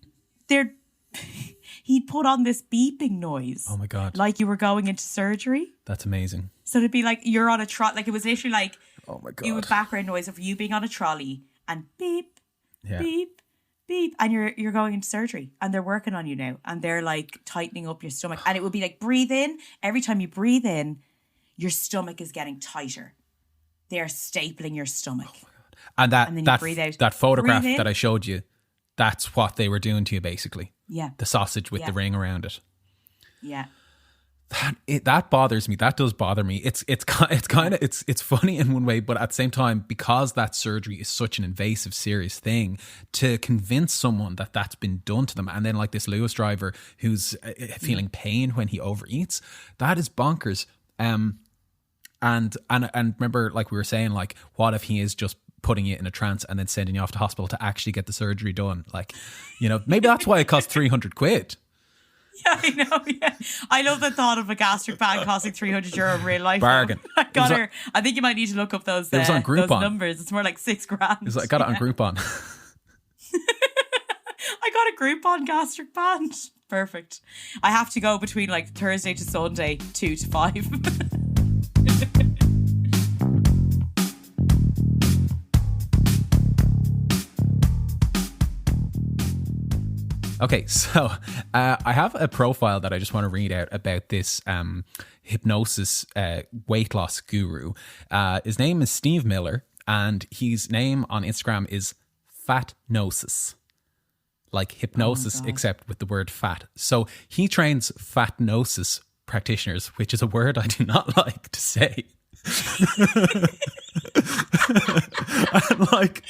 he'd put on this beeping noise. Oh my God. Like you were going into surgery. That's amazing. So it'd be like you're on a trolley. Like it was literally like, oh my God, you would background noise of you being on a trolley and beep, beep, beep. And you're going into surgery and they're working on you now. And they're like tightening up your stomach. And it would be like, breathe in. Every time you breathe in, your stomach is getting tighter. They're stapling your stomach. Oh my God. And then you breathe out. That photograph that I showed you, that's what they were doing to you basically. Yeah. The sausage with the ring around it. Yeah. That bothers me. That does bother me. It's funny in one way, but at the same time, because that surgery is such an invasive, serious thing, to convince someone that that's been done to them, and then like this Lewis driver who's feeling pain when he overeats, that is bonkers. And remember, like we were saying, like what if he is just putting you in a trance and then sending you off to hospital to actually get the surgery done? Like, you know, maybe that's why it cost 300 quid. Yeah, I know, yeah. I love the thought of a gastric band costing €300 in real life. Bargain. I think you might need to look up those numbers. It's more like $6,000. I got it on Groupon. I got a Groupon gastric band. Perfect. I have to go between like Thursday to Sunday, 2 to 5. Okay, so I have a profile that I just want to read out about this hypnosis weight loss guru. His name is Steve Miller, and his name on Instagram is Fatnosis. Like hypnosis, except with the word fat. So he trains fatnosis practitioners, which is a word I do not like to say. Like,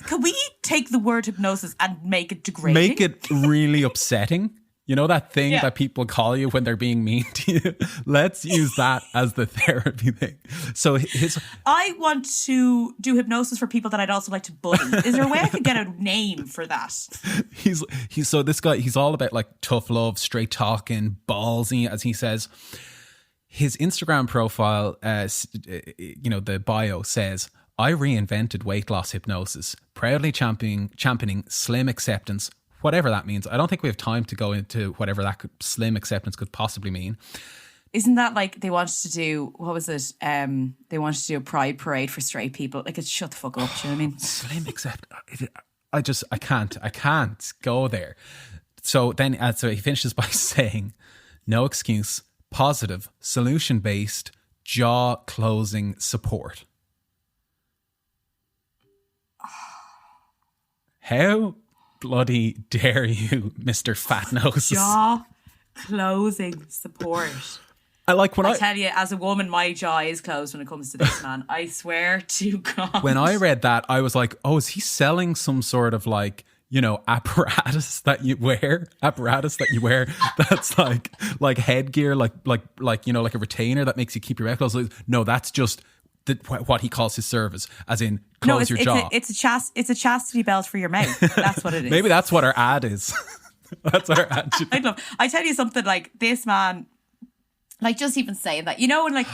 can we take the word hypnosis and make it degrading? Make it really upsetting. You know that thing that people call you when they're being mean to you? Let's use that as the therapy thing. So I want to do hypnosis for people that I'd also like to bully. Is there a way I could get a name for that? So this guy, he's all about like tough love, straight talking, ballsy, as he says. His Instagram profile, the bio says, I reinvented weight loss hypnosis, proudly championing slim acceptance, whatever that means. I don't think we have time to go into whatever that slim acceptance could possibly mean. Isn't that like they wanted to do, what was it? They wanted to do a pride parade for straight people. Like, it's shut the fuck up, do you know what I mean? Slim acceptance. I can't go there. So then, so he finishes by saying, no excuse, positive, solution-based, jaw-closing support. How bloody dare you, Mr. Fatnosis? Jaw-closing support. I tell you, as a woman, my jaw is closed when it comes to this man. I swear to God. When I read that, I was like, oh, is he selling some sort of like, apparatus that you wear that's like headgear, like a retainer that makes you keep your mouth closed? No, that's just what he calls his service, as in close your jaw. It's a chastity belt for your mouth. That's what it is. Maybe that's what our ad is. That's what our ad should be. I tell you something, like this man, like just even saying that, and like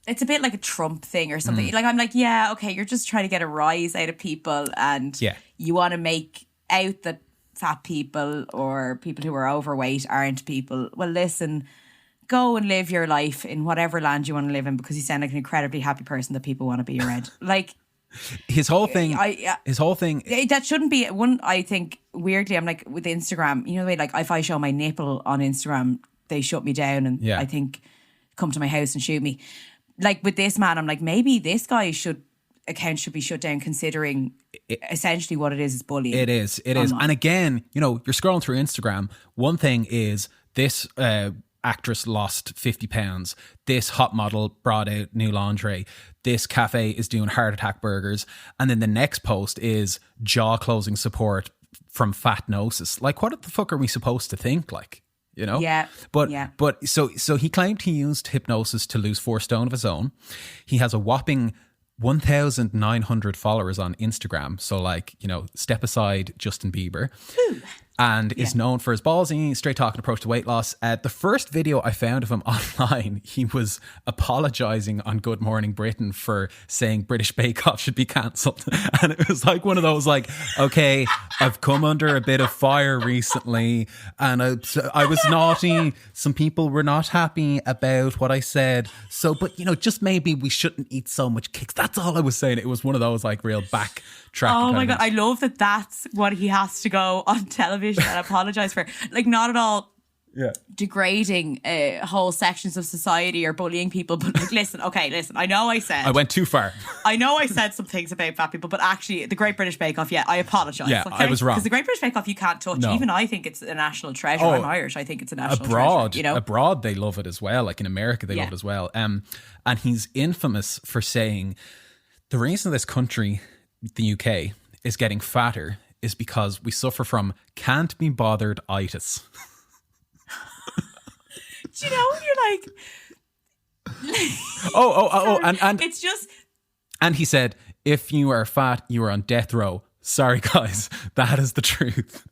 it's a bit like a Trump thing or something. Like I'm like, yeah, okay, you're just trying to get a rise out of people, and you want to make out that fat people or people who are overweight aren't people. Well, listen, go and live your life in whatever land you want to live in, because you sound like an incredibly happy person that people want to be around. Like his whole thing. That shouldn't be one. I think weirdly, I'm like with Instagram. You know the way, like if I show my nipple on Instagram, they shut me down, and I think come to my house and shoot me. Like with this man, I'm like, maybe this guy's account should be shut down, considering essentially what it is bullying. It is. And again, you're scrolling through Instagram. One thing is this actress lost 50 pounds. This hot model brought out new lingerie. This cafe is doing heart attack burgers. And then the next post is jaw closing support from Fatnosis. Like, what the fuck are we supposed to think? Like, Yeah. But so he claimed he used hypnosis to lose 4 stone of his own. He has a whopping 1,900 followers on Instagram. So like, step aside Justin Bieber. Ooh. And is known for his ballsy, straight talking approach to weight loss. The first video I found of him online, he was apologising on Good Morning Britain for saying British Bake Off should be cancelled. And it was like one of those like, okay, I've come under a bit of fire recently and I was naughty. Some people were not happy about what I said. So, but just maybe we shouldn't eat so much cakes. That's all I was saying. It was one of those like real backtrack. Oh my God. I love that that's what he has to go on television and apologise for. Like, not at all degrading whole sections of society or bullying people, but like, listen, I know I went too far. I know I said some things about fat people, but actually the Great British Bake Off, I apologise. Yeah, okay? I was wrong. Because the Great British Bake Off you can't touch. No. Even I think it's a national treasure. I'm Irish. I think it's a national treasure. Abroad they love it as well. Like in America they love it as well. And he's infamous for saying the reason this country, the UK, is getting fatter is because we suffer from can't be bothered itis. Do you know when you're like and it's just, and he said, if you are fat, you are on death row. Sorry guys, that is the truth.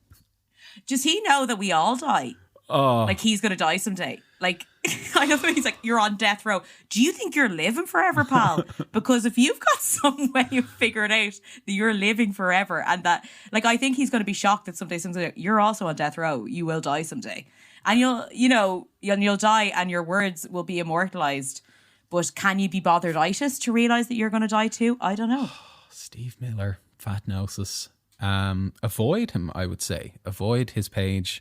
Does he know that we all die? Oh, like he's gonna die someday. Like I know he's like, you're on death row. Do you think you're living forever, pal? Because if you've got some way of figuring out that you're living forever, and that, like, I think he's going to be shocked that someday someone's like, you're also on death row. You will die someday, and you'll die, and your words will be immortalized. But can you be bothered-itis to realize that you're going to die too? I don't know. Steve Miller, Fatnosis. Avoid him, I would say. Avoid his page.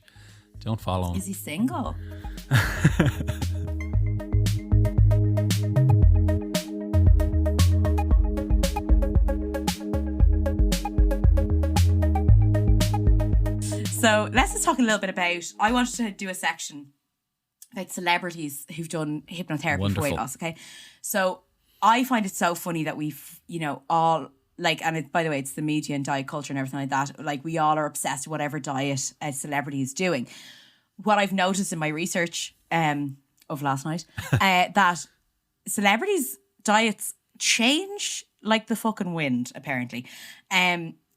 Don't follow him. Is he single? So let's just talk a little bit about, I wanted to do a section about celebrities who've done hypnotherapy for weight loss, okay? So I find it so funny that we've, all, like, and by the way, it's the media and diet culture and everything like that. Like, we all are obsessed with whatever diet a celebrity is doing. What I've noticed in my research of last night, that celebrities' diets change like the fucking wind, apparently.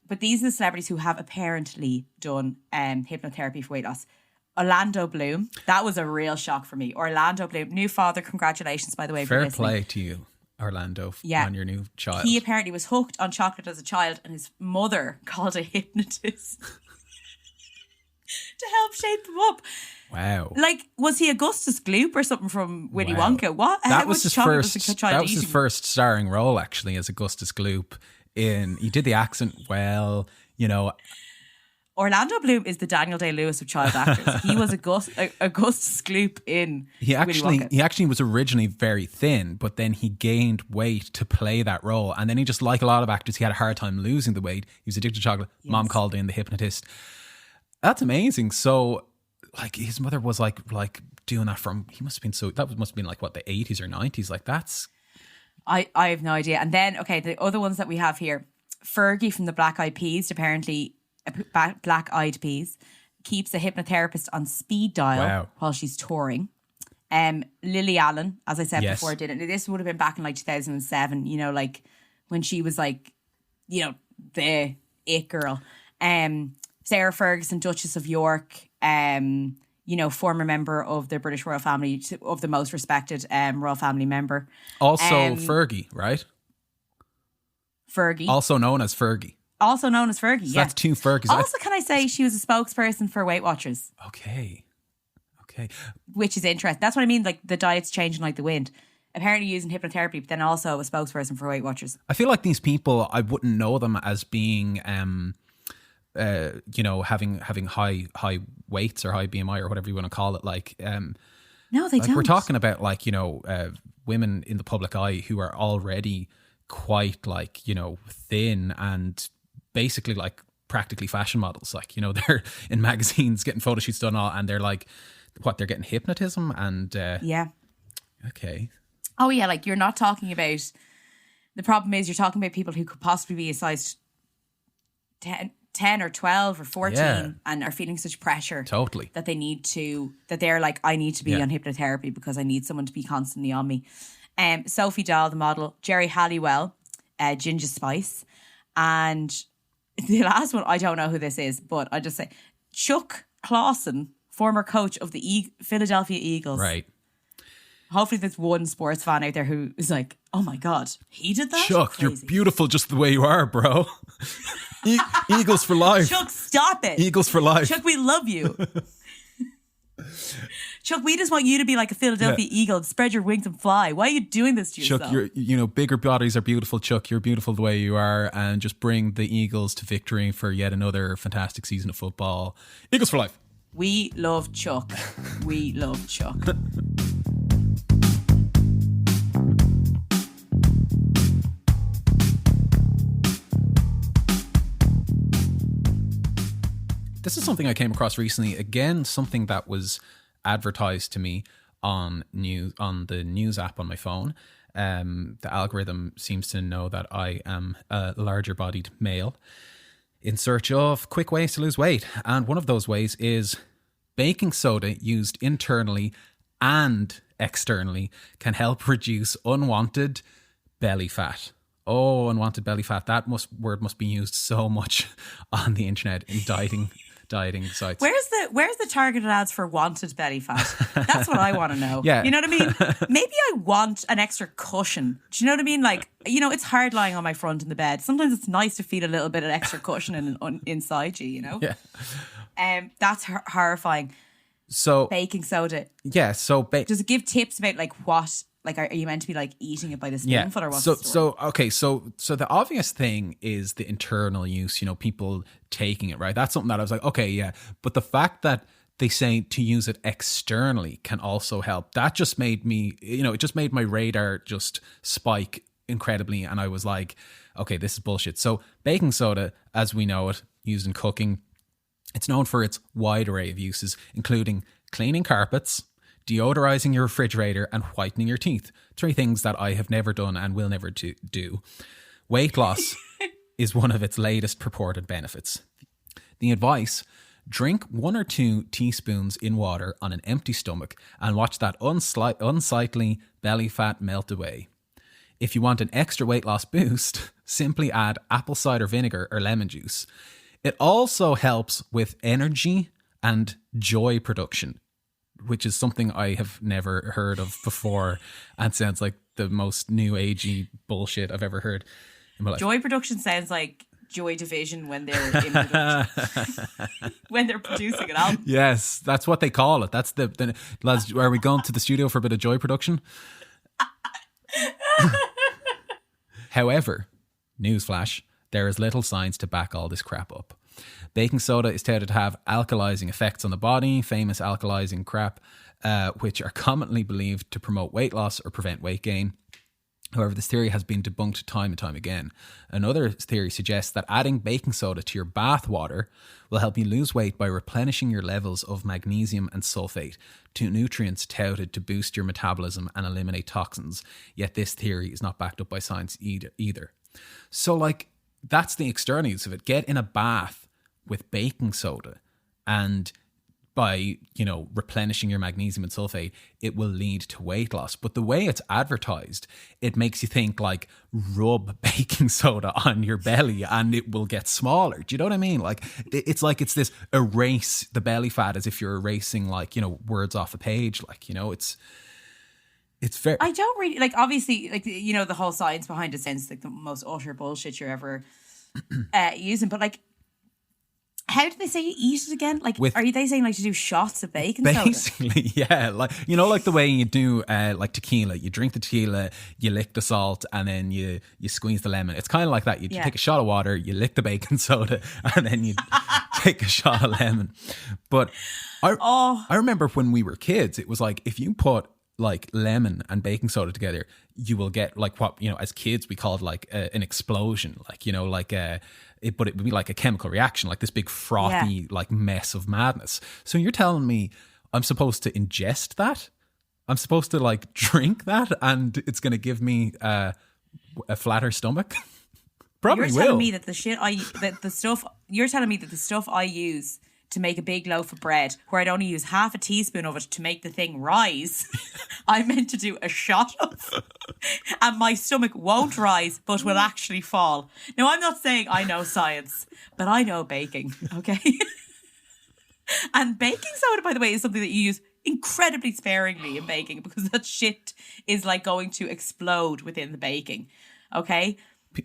But these are the celebrities who have apparently done hypnotherapy for weight loss. Orlando Bloom, that was a real shock for me. Orlando Bloom, new father, congratulations, by the way. Fair play to you, Orlando, on your new child. He apparently was hooked on chocolate as a child, and his mother called a hypnotist to help shape him up. Wow. Like, was he Augustus Gloop or something from Willy Wonka? What? That was his first starring role, actually, as Augustus Gloop. He did the accent well, Orlando Bloom is the Daniel Day-Lewis of child actors. He was Augustus Gloop in Willy Wonka. He actually was originally very thin, but then he gained weight to play that role. And then he just, like a lot of actors, he had a hard time losing the weight. He was addicted to chocolate. Yes. Mom called in the hypnotist. That's amazing. So, like, his mother was like doing that he must have been like what, the 80s or 90s. Like that's. I have no idea. And then, okay, the other ones that we have here, Fergie from the Black Eyed Peas, apparently Black Eyed Peas, keeps a hypnotherapist on speed dial while she's touring. Lily Allen, as I said before, did it. This would have been back in like 2007, you know, like when she was like, you know, the it girl. Sarah Ferguson, Duchess of York, you know, former member of the British royal family, of the most respected royal family member. Also Fergie, right? Fergie. Also known as Fergie. Also known as Fergie, so that's two Fergies. Also, can I say she was a spokesperson for Weight Watchers? Okay. Which is interesting. That's what I mean, like the diet's changing like the wind. Apparently using hypnotherapy, but then also a spokesperson for Weight Watchers. I feel like these people, I wouldn't know them as being, you know, having high weights or high BMI or whatever you want to call it. Like, no, they don't. We're talking about like, you know, women in the public eye who are already quite like, you know, thin and basically like practically fashion models. Like, you know, they're in magazines getting photo shoots done, and they're like, what, they're getting hypnotism and yeah. Okay. Oh yeah, like you're not talking about, the problem is you're talking about people who could possibly be a size 10 or 12 or 14 and are feeling such pressure totally that they need to, that they're like, I need to be on hypnotherapy because I need someone to be constantly on me. Sophie Dahl, the model, Jerry Halliwell, Ginger Spice, and the last one, I don't know who this is, but I just say Chuck Clausen, former coach of the Philadelphia Eagles. Right. Hopefully there's one sports fan out there who is like, oh my God, he did that? Chuck, Crazy. You're beautiful just the way you are, bro. Eagles for life. Chuck, stop it. Eagles for life. Chuck, we love you. Chuck, we just want you to be like a Philadelphia Eagle and spread your wings and fly. Why are you doing this to yourself? Chuck, you know, bigger bodies are beautiful, Chuck. You're beautiful the way you are, and just bring the Eagles to victory for yet another fantastic season of football. Eagles for life. We love Chuck. We love Chuck. This is something I came across recently. Again, something that was advertised to me on the news app on my phone. The algorithm seems to know that I am a larger bodied male in search of quick ways to lose weight. And one of those ways is baking soda used internally and externally can help reduce unwanted belly fat. Oh, unwanted belly fat. That word must be used so much on the internet in dieting sites. Where's the targeted ads for wanted belly fat? That's what I want to know. Yeah. You know what I mean? Maybe I want an extra cushion. Do you know what I mean? Like, you know, it's hard lying on my front in the bed. Sometimes it's nice to feel a little bit of extra cushion inside you, you know? Yeah. That's horrifying. So baking soda. Yeah. So does it give tips about like what? Like, are you meant to be like eating it by the spoonful or what's the story? So the obvious thing is the internal use, you know, people taking it, right? That's something that I was like, okay, yeah. But the fact that they say to use it externally can also help, that just made me, you know, it just made my radar just spike incredibly. And I was like, okay, this is bullshit. So baking soda, as we know it, used in cooking, it's known for its wide array of uses, including cleaning carpets, deodorizing your refrigerator, and whitening your teeth. 3 things that I have never done and will never do. Weight loss is one of its latest purported benefits. The advice: drink 1 or 2 teaspoons in water on an empty stomach and watch that unsightly belly fat melt away. If you want an extra weight loss boost, simply add apple cider vinegar or lemon juice. It also helps with energy and joy production, which is something I have never heard of before and sounds like the most new agey bullshit I've ever heard in my life. Joy production sounds like Joy Division when they're in production. When they're producing an album. Yes, that's what they call it. That's the lads, are we going to the studio for a bit of joy production? However, newsflash, there is little science to back all this crap up. Baking soda is touted to have alkalizing effects on the body, famous alkalizing crap, which are commonly believed to promote weight loss or prevent weight gain. However, this theory has been debunked time and time again. Another theory suggests that adding baking soda to your bath water will help you lose weight by replenishing your levels of magnesium and sulfate, two nutrients touted to boost your metabolism and eliminate toxins. Yet this theory is not backed up by science either. So, like, that's the externalities of it. Get in a bath with baking soda, and by, you know, replenishing your magnesium and sulfate, it will lead to weight loss. But the way it's advertised, it makes you think like rub baking soda on your belly and it will get smaller. Do you know what I mean? Like it's this erase the belly fat as if you're erasing, like, you know, words off a page. Like, you know, it's very... I don't really, like, obviously, like, you know, the whole science behind it sounds like the most utter bullshit you're ever using. But, like, how do they say you eat it again? Like, are they saying like to do shots of baking soda? Basically, yeah. Like, you know, like the way you do like tequila. You drink the tequila, you lick the salt, and then you squeeze the lemon. It's kind of like that. You take a shot of water, you lick the baking soda, and then you take a shot of lemon. But I remember when we were kids, it was like if you put like lemon and baking soda together, you will get like what, you know, as kids we called like an explosion. Like, you know, like but it would be like a chemical reaction, like this big frothy like mess of madness. So you're telling me I'm supposed to ingest that? I'm supposed to like drink that and it's going to give me a flatter stomach? Probably You're will. telling me that the stuff I use to make a big loaf of bread, where I'd only use half a teaspoon of it to make the thing rise, I meant to do a shot of, and my stomach won't rise but will actually fall. Now, I'm not saying I know science, but I know baking, okay? And baking soda, by the way, is something that you use incredibly sparingly in baking, because that shit is like going to explode within the baking, okay?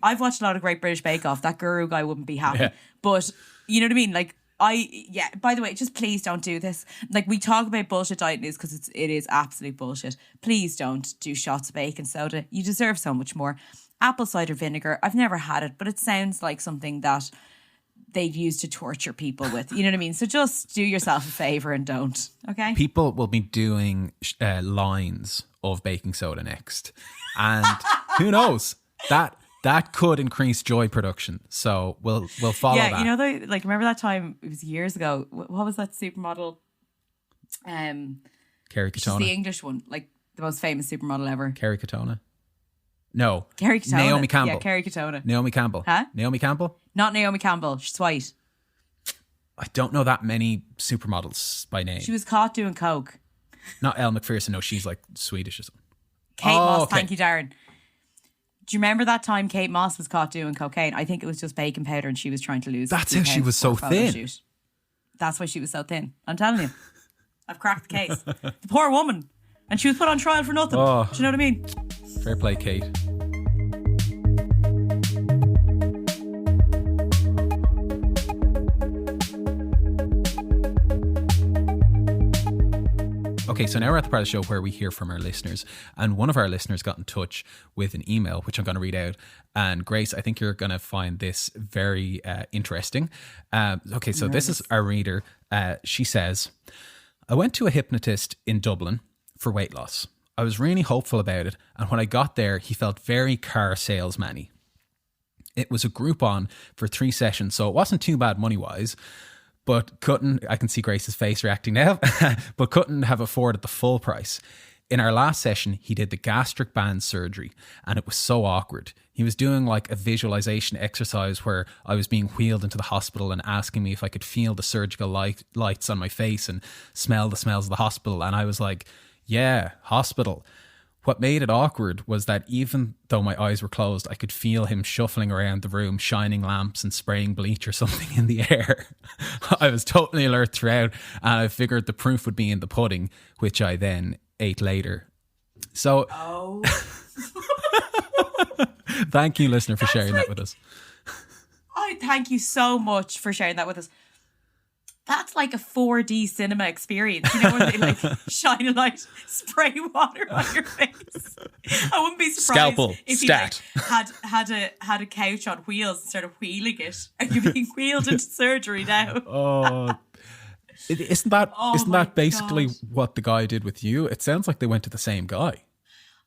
I've watched a lot of Great British Bake Off. That guru guy wouldn't be happy. Yeah. But you know what I mean? Like, by the way, just please don't do this. Like, we talk about bullshit diet news because it is absolute bullshit. Please don't do shots of baking soda. You deserve so much more. Apple cider vinegar, I've never had it, but it sounds like something that they'd use to torture people with. You know what I mean? So just do yourself a favour and don't, okay? People will be doing lines of baking soda next. And who knows? That could increase joy production. So we'll follow that. Yeah, you know, like, remember that time, it was years ago, what was that supermodel? Kerry She's Katona. the English one, like the most famous supermodel ever. Kerry Katona? No. Kerry Katona. Naomi Campbell. Yeah, Kerry Katona. Naomi Campbell. Huh? Naomi Campbell? Not Naomi Campbell. She's white. I don't know that many supermodels by name. She was caught doing coke. Not Elle McPherson. No, she's like Swedish or something. Kate Moss. Okay. Thank you, Darren. Do you remember that time Kate Moss was caught doing cocaine? I think it was just baking powder and she was trying to lose. That's how she was so thin. Shoot. That's why she was so thin. I'm telling you. I've cracked the case. The poor woman. And she was put on trial for nothing. Oh. Do you know what I mean? Fair play, Kate. Okay, so now we're at the part of the show where we hear from our listeners, and one of our listeners got in touch with an email, which I'm going to read out. And Grace, I think you're going to find this very interesting. Okay, so this is our reader. She says, I went to a hypnotist in Dublin for weight loss. I was really hopeful about it, and when I got there, he felt very car salesman-y. It was a Groupon for 3 sessions, so it wasn't too bad money-wise. But I can see Grace's face reacting now, but couldn't have afforded the full price. In our last session, he did the gastric band surgery and it was so awkward. He was doing like a visualization exercise where I was being wheeled into the hospital and asking me if I could feel the surgical lights on my face and smell the smells of the hospital. And I was like, yeah, hospital. What made it awkward was that even though my eyes were closed, I could feel him shuffling around the room, shining lamps and spraying bleach or something in the air. I was totally alert throughout, and I figured the proof would be in the pudding, which I then ate later. So, thank you, listener, for sharing that with us. I thank you so much for sharing that with us. That's like a 4D cinema experience. You know, when they like shine a light, spray water on your face. I wouldn't be surprised Scalpel, if stat. he like, had a couch on wheels and started wheeling it, and you're being wheeled into surgery now. Oh, isn't that basically what the guy did with you? It sounds like they went to the same guy.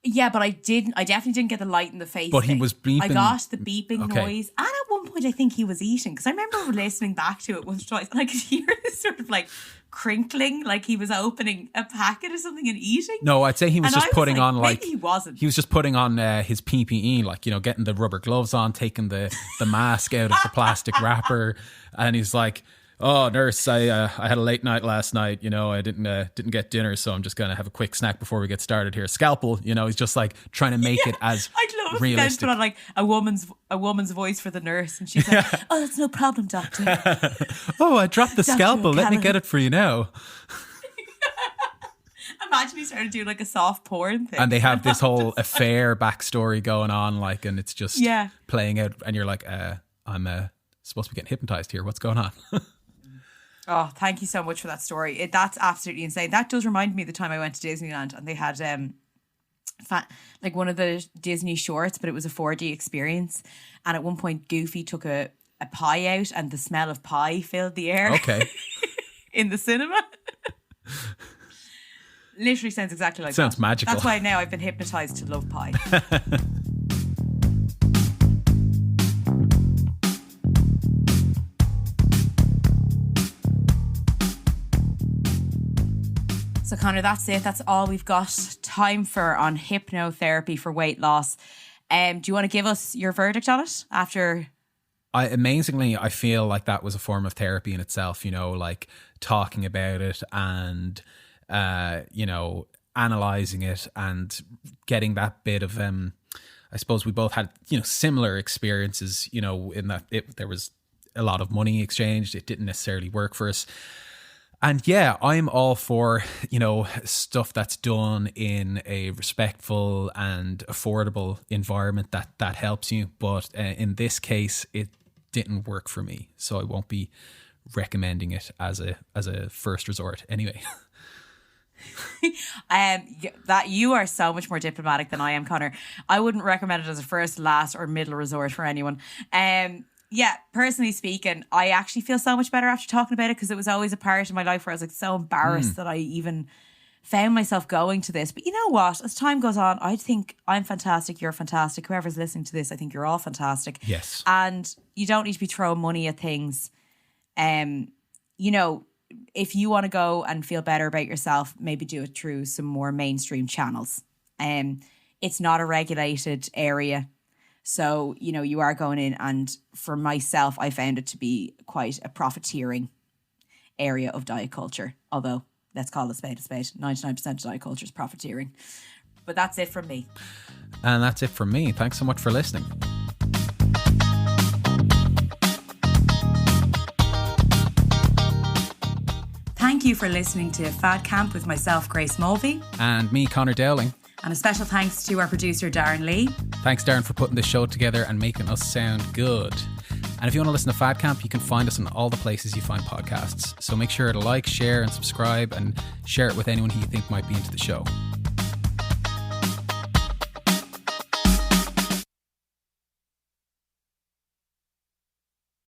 Yeah, but I definitely didn't get the light in the face. But he thing. was beeping. I got the beeping Okay. noise. And at one point I think he was eating. Because I remember listening back to it once or twice and I could hear this sort of like crinkling, like he was opening a packet or something and eating. No, I'd say he was And just I was putting like, on like... maybe he wasn't. He was just putting on his PPE, like, you know, getting the rubber gloves on, taking the mask out of the plastic wrapper. And he's like, oh, nurse, I had a late night last night. You know, I didn't get dinner, so I'm just going to have a quick snack before we get started here. Scalpel, you know, he's just like trying to make it as I'd love realistic. to put on like a woman's voice for the nurse. And she's like, oh, that's no problem, doctor. Oh, I dropped the Dr. scalpel. Let me O'Callaghan. get it for you now. Imagine he started doing like a soft porn thing. And they have this whole affair backstory going on, like, and it's just playing out. And you're like, I'm supposed to be getting hypnotized here. What's going on? Oh, thank you so much for that story. That's absolutely insane. That does remind me of the time I went to Disneyland and they had like one of the Disney shorts, but it was a 4D experience. And at one point, Goofy took a pie out and the smell of pie filled the air. Okay. In the cinema. Literally sounds exactly like Sounds that. magical. That's why now I've been hypnotized to love pie. So Conor, that's it. That's all we've got time for on hypnotherapy for weight loss. Do you want to give us your verdict on it after? Amazingly, I feel like that was a form of therapy in itself, you know, like talking about it and, you know, analysing it and getting that bit of, I suppose we both had, you know, similar experiences, you know, in that there was a lot of money exchanged. It didn't necessarily work for us. And yeah, I'm all for, you know, stuff that's done in a respectful and affordable environment that helps you. But in this case, it didn't work for me. So I won't be recommending it as a first resort anyway. That you are so much more diplomatic than I am, Conor. I wouldn't recommend it as a first, last or middle resort for anyone. Yeah, personally speaking, I actually feel so much better after talking about it because it was always a part of my life where I was like so embarrassed that I even found myself going to this. But you know what? As time goes on, I think I'm fantastic. You're fantastic. Whoever's listening to this, I think you're all fantastic. Yes. And you don't need to be throwing money at things. You know, if you want to go and feel better about yourself, maybe do it through some more mainstream channels. It's not a regulated area. So, you know, you are going in, and for myself, I found it to be quite a profiteering area of diet culture. Although, let's call it a spade. 99% of diet culture is profiteering. But that's it from me. And that's it from me. Thanks so much for listening. Thank you for listening to Fad Camp with myself, Grace Mulvey. And me, Conor Dowling. And a special thanks to our producer, Darren Lee. Thanks, Darren, for putting this show together and making us sound good. And if you want to listen to Fad Camp, you can find us in all the places you find podcasts. So make sure to like, share and subscribe and share it with anyone who you think might be into the show.